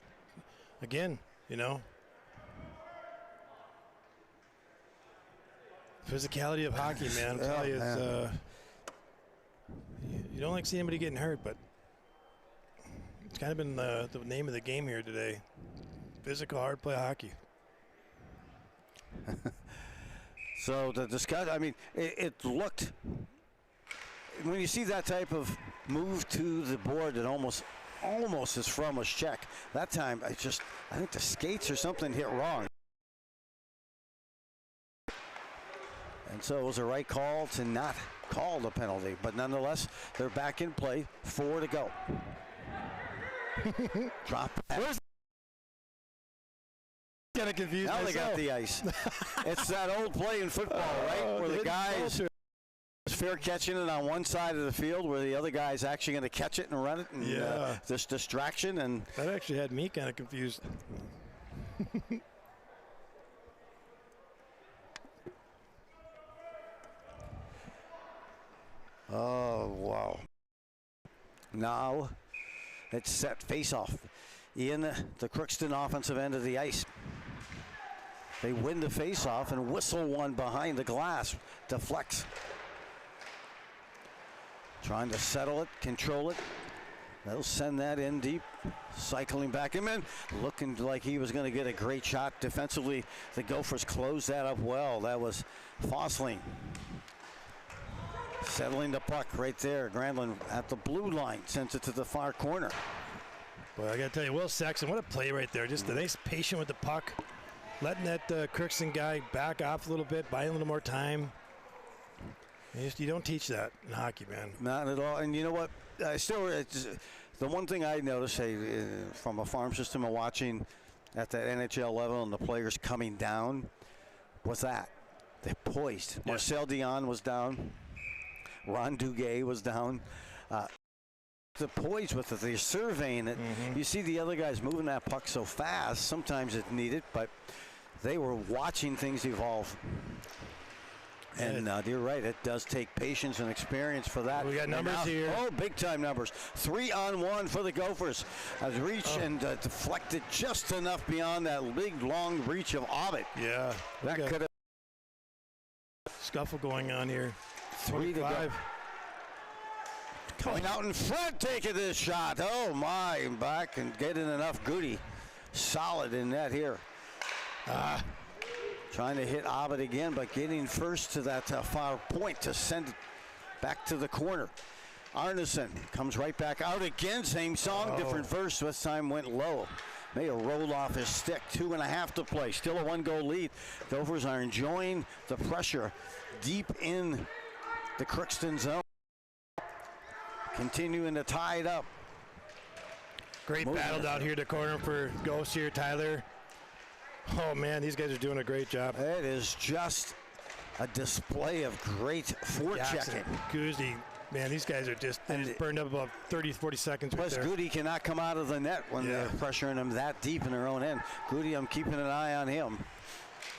again, Physicality of hockey, man. I'm telling you, it's, you don't like seeing anybody getting hurt, but it's kind of been the name of the game here today. Physical, hard play hockey. So the discussion, I mean, it looked, when you see that type of move to the board, it almost is from a check. That time, I think the skates or something hit wrong. And so it was a right call to not call the penalty. But nonetheless, they're back in play. 4 to go. Drop back. Kind of confused Now they myself. got the ice. It's that old play in football, right? Where the guy is fair catching it on one side of the field, where the other guy is actually going to catch it and run it. And, this distraction. And that actually had me kind of confused. oh, wow. Now it's set face-off in the Crookston offensive end of the ice. They win the face-off and whistle one behind the glass. Deflects. Trying to settle it, control it. They'll send that in deep. Cycling back him in. Looking like he was going to get a great shot. Defensively, the Gophers closed that up well. That was Fosling. Settling the puck right there. Grandland at the blue line, sends it to the far corner. Boy, I got to tell you, Will Saxon, what a play right there. Just a nice patient with the puck. Letting that Crookston guy back off a little bit, buying a little more time. You don't teach that in hockey, man. Not at all. And you know what? The one thing I noticed from a farm system and watching at the NHL level and the players coming down was that they're poised. Yeah. Marcel Dion was down. Ron Duguay was down. The poise with it, they're surveying it. You see the other guys moving that puck so fast. Sometimes it's needed, but they were watching things evolve. And you're right, it does take patience and experience for that. We got numbers here. Oh, big time numbers. 3-on-1 for the Gophers. As reach and deflected just enough beyond that big, long reach of Ovid. Yeah. That could have. Scuffle going on here. 3 to go. Coming out in front, taking this shot. Oh, my. Back and getting enough Goody. Solid in that here. Trying to hit Ovid again, but getting first to that far point to send it back to the corner. Arneson comes right back out again. Same song, different verse. This time went low. May have rolled off his stick. 2.5 to play. Still a 1-goal lead. Gophers are enjoying the pressure deep in the Crookston zone. Continuing to tie it up. Great battle down here to corner for Ghost here, Tyler. Oh, man, these guys are doing a great job. It is just a display of great forechecking. Goosey, man, these guys are just burned up about 30, 40 seconds. Plus, right Goody cannot come out of the net when they're pressuring him that deep in their own end. Goody, I'm keeping an eye on him.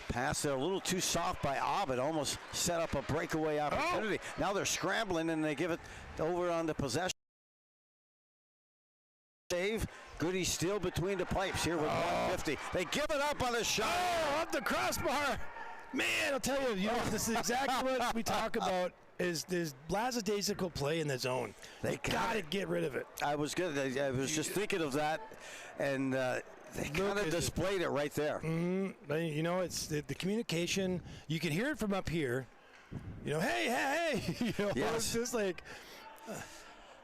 Pass there a little too soft by Ovid, almost set up a breakaway opportunity. Now they're scrambling and they give it over on the possession. Save. Goody still between the pipes here with 150. They give it up on a shot. Oh, up the crossbar. Man, I'll tell you, this is exactly what we talk about is lackadaisical play in the zone. They got to get rid of it. I was just thinking of that, and they kind of displayed it right there. You know, it's the communication. You can hear it from up here. You know, hey. It's just like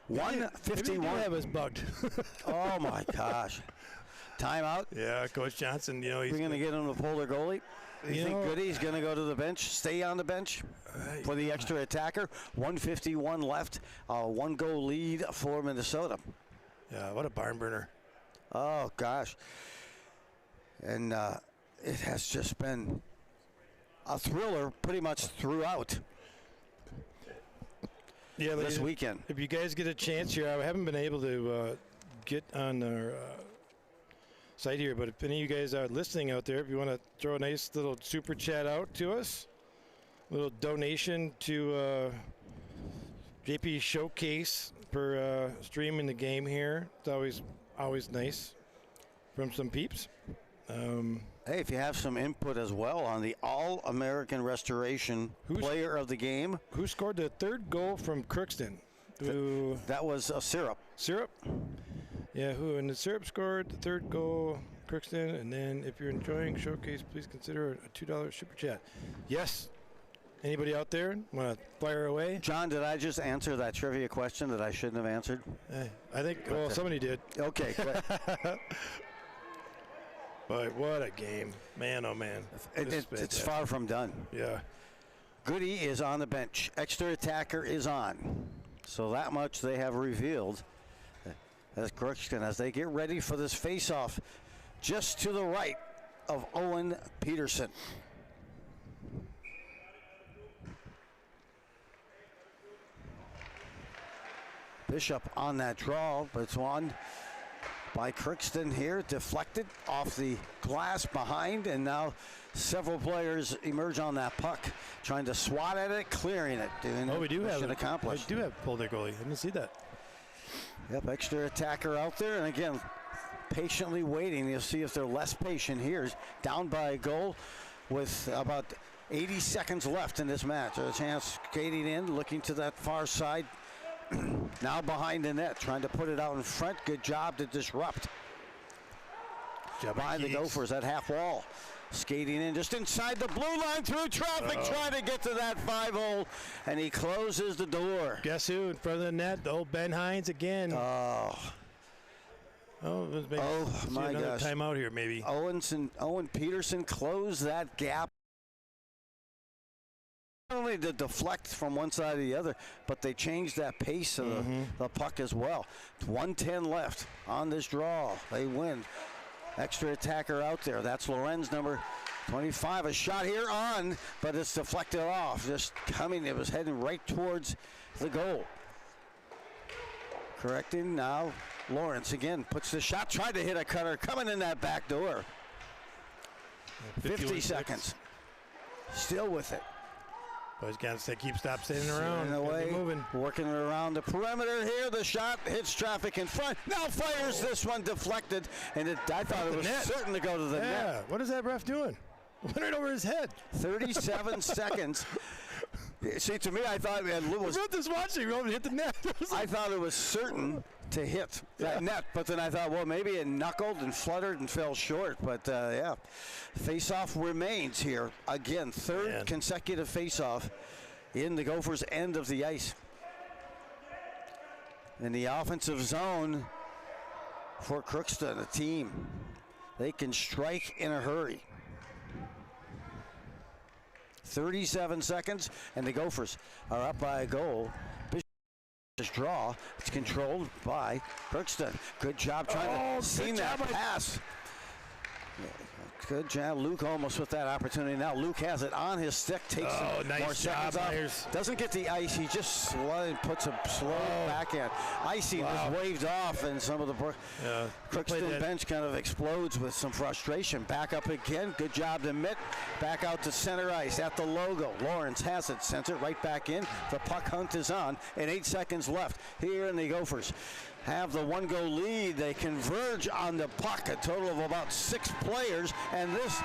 151. That was bugged. Oh my gosh! Timeout. Yeah, Coach Johnson. You know, we're going to get him to pull their goalie. You think Goody's going to go to the bench, stay on the bench for the extra attacker? 151 left, 1-goal lead for Minnesota. Yeah, what a barn burner. Oh, gosh. And it has just been a thriller pretty much throughout this weekend. If you guys get a chance here, I haven't been able to get on our site here, but if any of you guys are listening out there, if you want to throw a nice little super chat out to us, a little donation to JP Showcase for streaming the game here. It's always nice from some peeps. Hey, if you have some input as well on the All-American Restoration player of the game. Who scored the third goal from Crookston? That was Syrup. Syrup? Yeah, and the Syrup scored the third goal, Crookston. And then if you're enjoying Showcase, please consider a $2 super chat. Yes. Anybody out there want to fire away? John, did I just answer that trivia question that I shouldn't have answered? I think, somebody did. Okay, great. But what a game. Man, oh, man. It's far from done. Yeah. Goody is on the bench. Extra attacker is on. So that much they have revealed. As Crookston, as they get ready for this face-off just to the right of Owen Peterson. Bishop on that draw, but it's won by Crookston here, deflected off the glass behind, and now several players emerge on that puck, trying to swat at it, clearing it. We do have accomplished. We do have pulled their goalie. I didn't see that. Yep, extra attacker out there, and again, patiently waiting. You'll see if they're less patient here. Down by a goal with about 80 seconds left in this match. A chance skating in, looking to that far side. Now behind the net, trying to put it out in front. Good job to disrupt by the Gophers at half wall. Skating in just inside the blue line through traffic, trying to get to that 5-hole, and he closes the door. Guess who in front of the net? The old Ben Hines again. My gosh. Timeout here, maybe. Owen Peterson closed that gap. Not only to deflect from one side to the other, but they changed that pace of the puck as well. 1:10 left on this draw. They win. Extra attacker out there. That's Lorenz, number 25. A shot here on, but it's deflected off. Just coming, it was heading right towards the goal. Correcting now. Lawrence again puts the shot, tried to hit a cutter, coming in that back door. 50 seconds. Still with it. Boys got to stop standing around. Away, moving. Working around the perimeter here. The shot hits traffic in front. Now fires this one, deflected, and I thought it was certain to go to the net. Yeah, what is that ref doing? Went right over his head. 37 seconds. See, to me, I thought it was. We're just watching. We hit the net. I thought it was certain to hit that net, but then I thought, well, maybe it knuckled and fluttered and fell short. But yeah, face-off remains here again. Third consecutive face-off in the Gophers' end of the ice. In the offensive zone for Crookston, a team, they can strike in a hurry. 37 seconds, and the Gophers are up by a goal. This draw, it's controlled by Crookston. Good job trying to see that pass. Good job, Luke, almost with that opportunity. Now Luke has it on his stick, takes some more seconds off. Doesn't get the ice, he just puts a slow backhand. Icing was waved off, and some of the Crookston bench kind of explodes with some frustration. Back up again, good job to Mitt. Back out to center ice at the logo. Lawrence has it, sends it right back in. The puck hunt is on, and 8 seconds left here in the Gophers. Have the 1-goal lead. They converge on the puck, a total of about 6 players, and this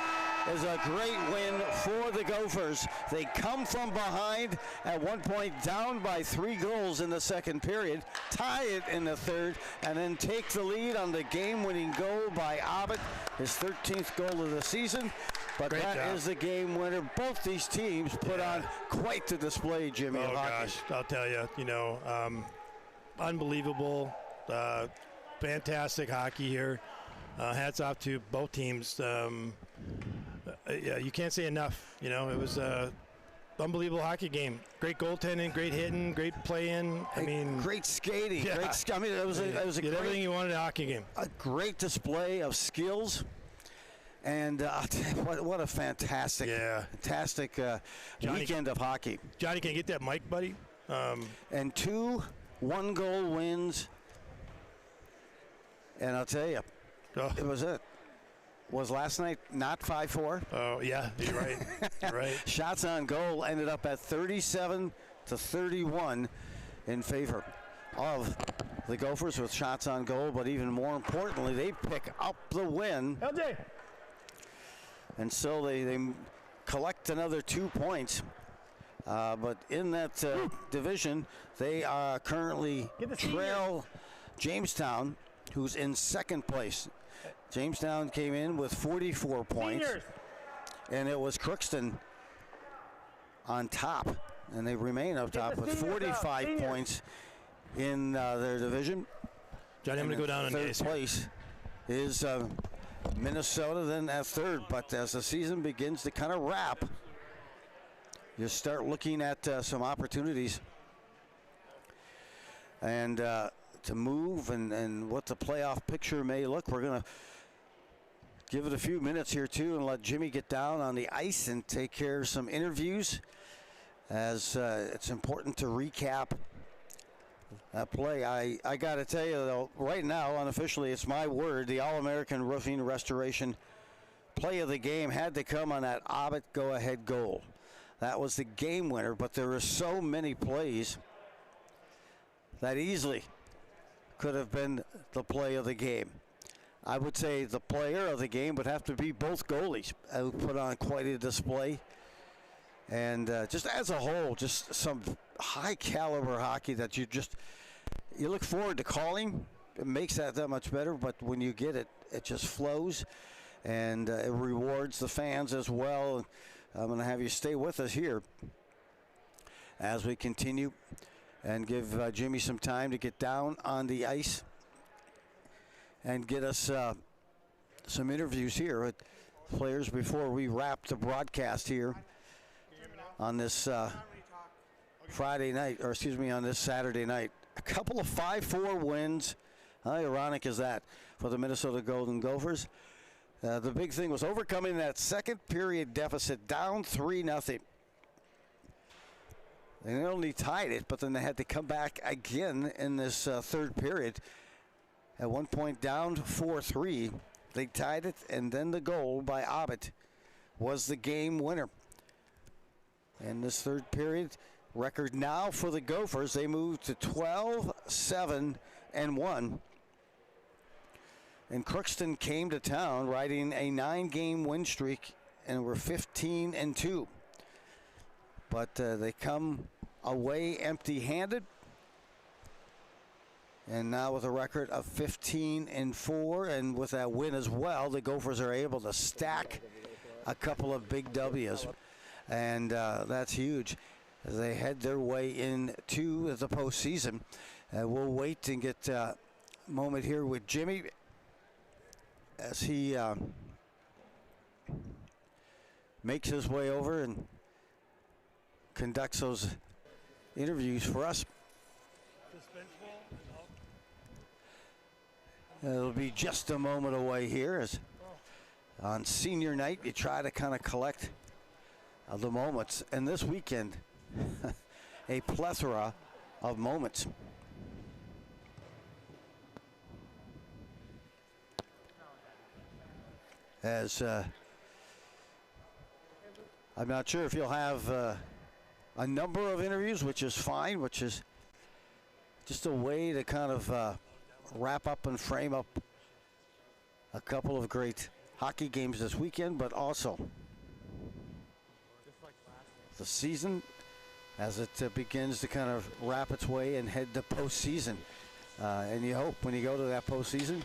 is a great win for the Gophers. They come from behind at one point, down by 3 goals in the second period, tie it in the third, and then take the lead on the game-winning goal by Abbott, his 13th goal of the season. But that is the game winner. Both these teams put on quite the display, Jimmy. Oh, gosh, I'll tell you, unbelievable. Fantastic hockey here. Hats off to both teams. Yeah, you can't say enough. It was a unbelievable hockey game. Great goaltending, great hitting, great playing. Great skating. Yeah. It was a great, everything you wanted in a hockey game. A great display of skills. And what a fantastic weekend of hockey. Johnny, can you get that mic, buddy? And 2 1-goal wins. And I'll tell you, it was it. Was last night not 5-4? Oh, yeah, you're right. You're right. Shots on goal ended up at 37-31 in favor of the Gophers with shots on goal, but even more importantly, they pick up the win. LJ. And so they collect another 2 points. But in that division, they currently trail Jamestown, who's in second place. Jamestown came in with 44 points. And it was Crookston on top. And they remain up top with 45 points in their division. Johnny, I'm going to go down on third place is Minnesota, then at third. But as the season begins to kind of wrap, you start looking at some opportunities and to move and what the playoff picture may look. We're going to give it a few minutes here too and let Jimmy get down on the ice and take care of some interviews, as it's important to recap that play. I got to tell you though, right now unofficially it's my word, the All-American Roofing Restoration play of the game had to come on that Abbott go-ahead goal. That was the game winner, but there were so many plays that easily could have been the play of the game. I would say the player of the game would have to be both goalies who put on quite a display. And just as a whole, just some high caliber hockey that you look forward to calling. It makes that much better, but when you get it, it just flows. and it rewards the fans as well. I'm going to have you stay with us here as we continue and give Jimmy some time to get down on the ice and get us some interviews here with players before we wrap the broadcast here on this Friday night, or excuse me, on this Saturday night. A couple of 5-4 wins. How ironic is that for the Minnesota Golden Gophers? The big thing was overcoming that second period deficit, down 3-0. They not only tied it, but then they had to come back again in this third period. At one point down 4-3, they tied it, and then the goal by Abbott was the game winner. In this third period, record now for the Gophers, they moved to 12-7-1. And Crookston came to town riding a 9-game win streak and were 15-2. But they come away empty-handed. And now with a record of 15-4, and with that win as well, the Gophers are able to stack a couple of big W's. And that's huge as they head their way into the postseason. We'll wait and get a moment here with Jimmy as he makes his way over and conducts those interviews for us. It'll be just a moment away here, as on senior night you try to kind of collect the moments, and this weekend a plethora of moments. As I'm not sure if you'll have a number of interviews, which is fine, which is just a way to kind of wrap up and frame up a couple of great hockey games this weekend, but also the season as it begins to kind of wrap its way and head to postseason. And you hope when you go to that postseason,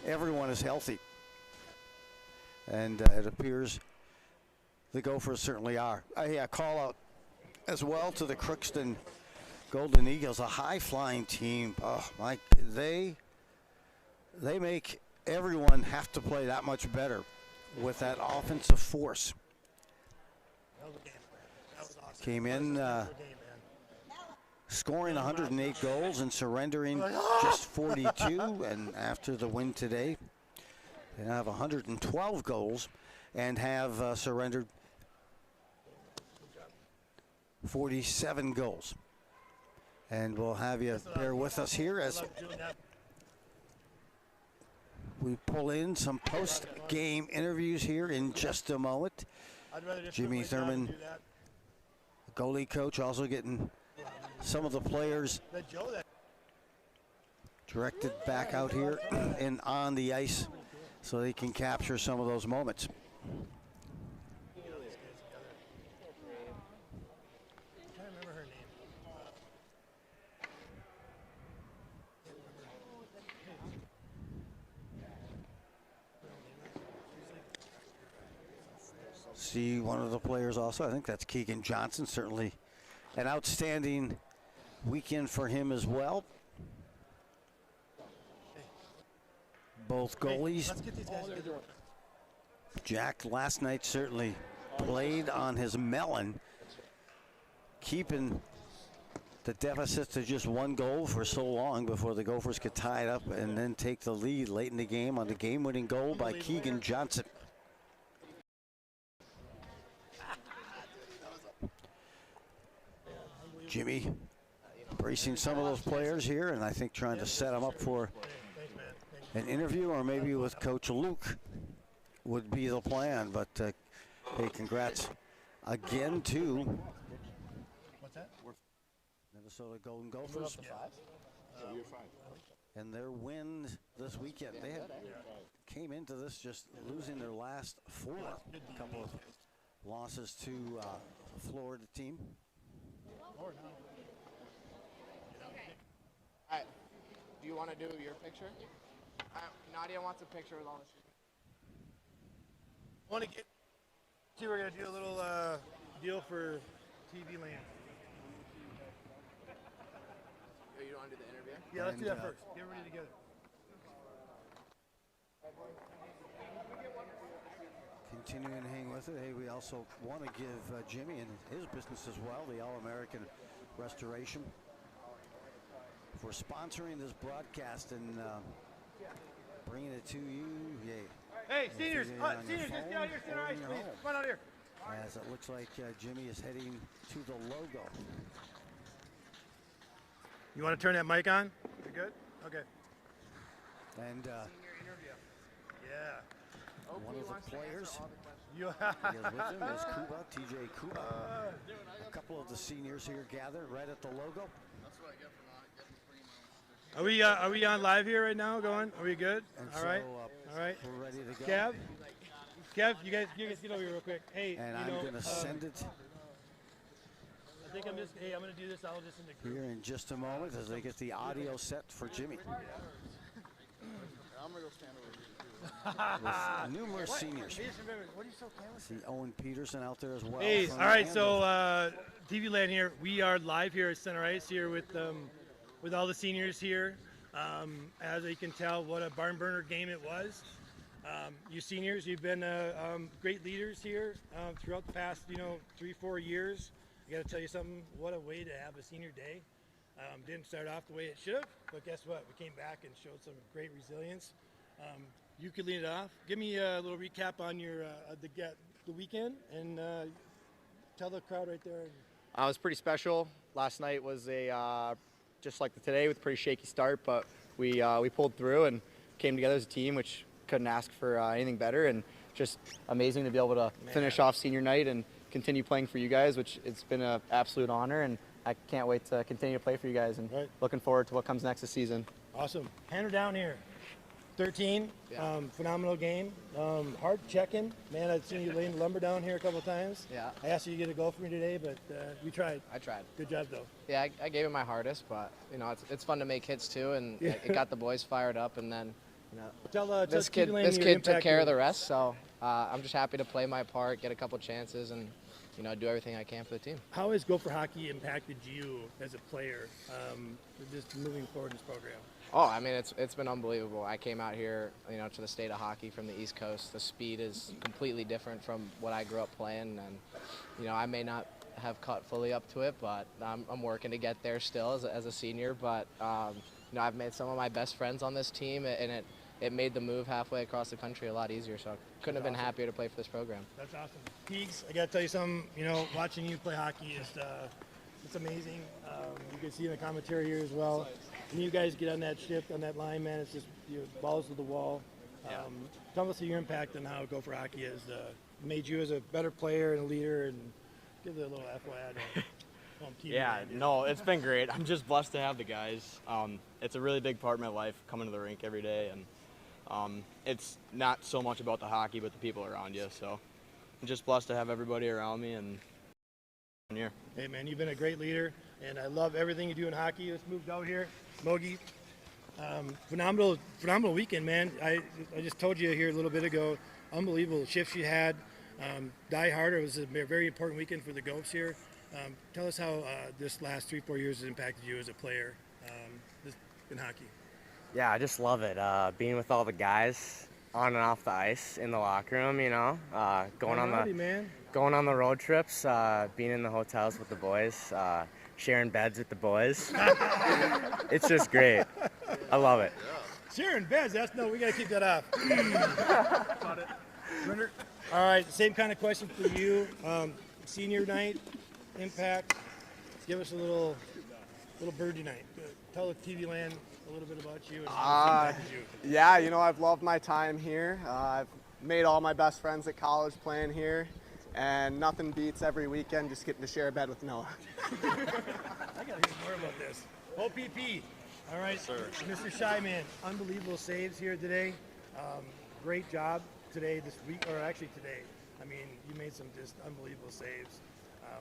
everyone is healthy. And it appears the Gophers certainly are. A call out as well to the Crookston Golden Eagles, a high-flying team. Oh, Mike, they make everyone have to play that much better with that offensive force. Came in scoring 108 goals and surrendering just 42, and after the win today, they now have 112 goals and have surrendered 47 goals. And we'll have you bear with us here as we pull in some post-game interviews here in just a moment. Jimmy Thurman, goalie coach, also getting some of the players directed back out here and on the ice so they can capture some of those moments. See one of the players also, I think that's Keegan Johnson, certainly an outstanding weekend for him as well. Both goalies. Jack last night certainly played on his melon, keeping the deficit to just one goal for so long before the Gophers could tie it up and then take the lead late in the game on the game-winning goal by Keegan Johnson. Jimmy bracing some of those players here, and I think trying to set them up for an interview, or maybe with Coach Luke would be the plan. But hey, congrats again to Minnesota Golden Gophers and their win this weekend. They came into this just losing their last four. A couple of losses to the Florida team. Alright, do you want to do your picture? Nadia wants a picture with all this. Want to get? See, we're gonna do a little deal for TV Land. Oh, you don't want to do the interview? Yeah, let's do that first. Get everybody together. Continuing to hang with it. Hey, we also want to give Jimmy and his business as well, the All-American Restoration, for sponsoring this broadcast and bringing it to you. Hey, seniors, seniors, just get out here, center ice, please. Come on out here. As it looks like Jimmy is heading to the logo. You want to turn that mic on? You good? Okay. And Yeah. one of the players You. he is with him is Kuba, TJ Kuba. A couple of the seniors here gathered right at the logo. Are we on live here right now? Going? Are we good? And All right. so, All right. we're ready to go. Kev, you guys get over here real quick. Hey, And you I'm know, going to send it I think I'm going to do this. I'll just in the group. here in just a moment as they get the audio set for Jimmy. I'm going to go stand over here. With numerous seniors. What are you so careless? See Owen Peterson out there as well. Hey, from all right. Andover. So TV Land here. We are live here at Center Ice here with all the seniors here. As you can tell, what a barn burner game it was. You seniors, you've been great leaders here throughout the past, 3-4 years. I got to tell you something. What a way to have a senior day. Didn't start off the way it should have, but guess what? We came back and showed some great resilience. You could lead it off. Give me a little recap on your the weekend and tell the crowd right there. It was pretty special. Last night was just like today with a pretty shaky start, but we pulled through and came together as a team, which couldn't ask for anything better, and just amazing to be able to finish off senior night and continue playing for you guys, which it's been an absolute honor, and I can't wait to continue to play for you guys, and looking forward to what comes next this season. Awesome. Hand her down here. 13, phenomenal game. Hard checking. Man, I've seen you laying the lumber down here a couple times. Yeah. I asked you to get a goal for me today, but you tried. I tried. Good job, though. Yeah, I gave it my hardest, but it's fun to make hits too, and it got the boys fired up, and then this kid took care of the rest, so I'm just happy to play my part, get a couple chances, and do everything I can for the team. How has Gopher hockey impacted you as a player, just moving forward in this program? Oh, I mean, it's been unbelievable. I came out here, to the state of hockey from the East Coast. The speed is completely different from what I grew up playing, and I may not have caught fully up to it, but I'm working to get there still as a senior. But I've made some of my best friends on this team, and it made the move halfway across the country a lot easier. So I couldn't have been happier to play for this program. That's awesome. Peegs, I got to tell you something. Watching you play hockey is it's amazing. You can see in the commentary here as well. When you guys get on that shift, on that line, man, it's just balls to the wall. Tell us your impact on how Gopher hockey has made you as a better player and a leader, and give it a little FYI. Yeah, no, it's been great. I'm just blessed to have the guys. It's a really big part of my life, coming to the rink every day, and it's not so much about the hockey, but the people around you. So I'm just blessed to have everybody around me and here. Hey, man, you've been a great leader, and I love everything you do in hockey. Let's move out here. Mogi, phenomenal weekend, man. I just told you here a little bit ago, unbelievable shifts you had. Die harder. It was a very important weekend for the Gophers here. Tell us how this last 3-4 years has impacted you as a player in hockey. Yeah, I just love it. Being with all the guys on and off the ice in the locker room, going on the road trips, being in the hotels with the boys, sharing beds with the boys. It's just great. I love it. Sharing beds, we got to keep that off. All right, same kind of question for you. Senior night, impact. Give us a little birdie night. Tell the TV Land a little bit about you and how it's impacted you. Yeah, I've loved my time here. I've made all my best friends at college playing here, and nothing beats every weekend just getting to share a bed with Noah. I got to hear more about this. OPP. All right, sir. Mr. Shyman, unbelievable saves here today. Great job today, this week, or actually today. I mean, you made some just unbelievable saves.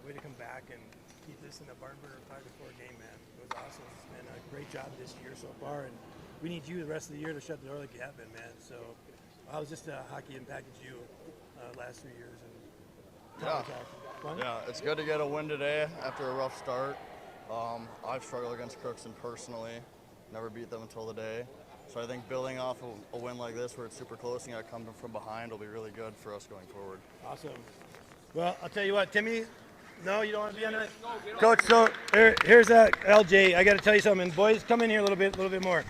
Way to come back and keep this in the barn burner 5-4 game, man. It was awesome. And a great job this year so far. And we need you the rest of the year to shut the door like you have been, man. So how has just hockey impacted you? last 3 years. Yeah. Fun? Yeah, it's good to get a win today after a rough start. I've struggled against Crookston personally, never beat them until today. So I think building off a win like this where it's super close and I come from behind will be really good for us going forward. Awesome. Well, I'll tell you what, Timmy, no, you don't want to be on that? Coach, so here's LJ. I got to tell you something. Boys, come in here a little bit more.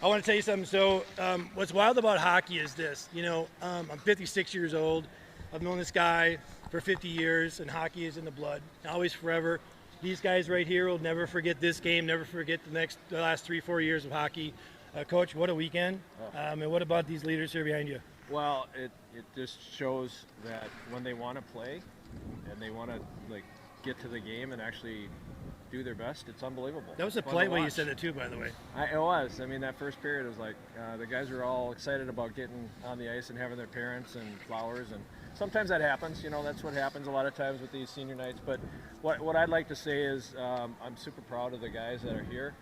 I want to tell you something. So what's wild about hockey is this. You know, I'm 56 years old. I've known this guy for 50 years, and hockey is in the blood, always, forever. These guys right here will never forget this game, never forget the last 3-4 years of hockey. Coach, what a weekend. And what about these leaders here behind you? Well, it just shows that when they want to play and they want to get to the game and actually do their best, it's unbelievable. That was a polite way you said it too, by the way. It was. I mean, that first period was like the guys were all excited about getting on the ice and having their parents and flowers, and sometimes that happens. You know, that's what happens a lot of times with these senior nights. But what I'd like to say is I'm super proud of the guys that are here.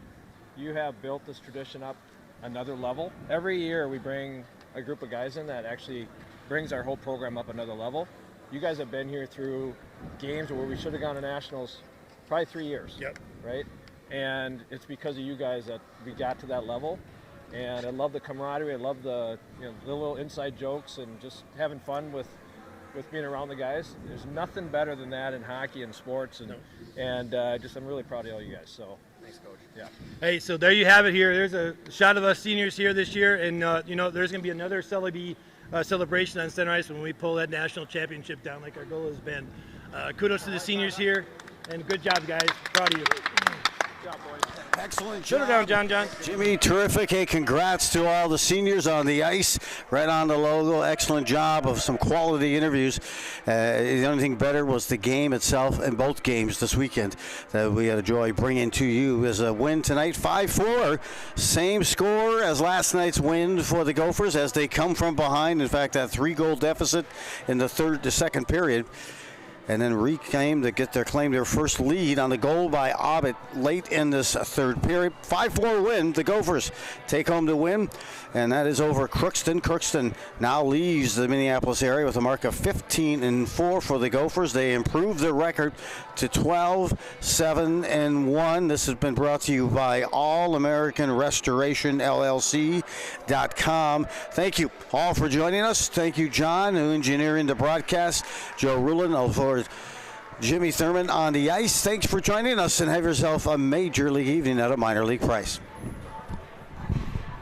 You have built this tradition up another level. Every year we bring a group of guys in that actually brings our whole program up another level. You guys have been here through games where we should have gone to nationals probably 3 years. Yep. Right? And it's because of you guys that we got to that level. And I love the camaraderie. I love the little inside jokes and just having fun with being around the guys. There's nothing better than that in hockey and sports. And I'm really proud of all you guys. So. Thanks, Coach. Yeah. Hey, so there you have it here. There's a shot of us seniors here this year, and there's going to be another celebration on center ice when we pull that national championship down, like our goal has been. Kudos to the seniors here, and good job, guys. Proud of you. Good job, boys. Excellent Shut job. her down, John. Jimmy, terrific. Hey, congrats to all the seniors on the ice, right on the logo. Excellent job of some quality interviews. The only thing better was the game itself, and both games this weekend that we had a joy bringing to you as a win tonight, 5-4. Same score as last night's win for the Gophers as they come from behind. In fact, that 3-goal deficit in the second period. And then claim their first lead on the goal by Obbett late in this third period. 5-4 win. The Gophers take home the win, and that is over Crookston. Crookston now leaves the Minneapolis area with a mark of 15-4 for the Gophers. They improved their record to 12-7-1. This has been brought to you by All American Restoration LLC.com. Thank you all for joining us. Thank you, John, who engineering the broadcast. Joe Rulin for Jimmy Thurman on the ice. Thanks for joining us, and have yourself a major league evening at a minor league price.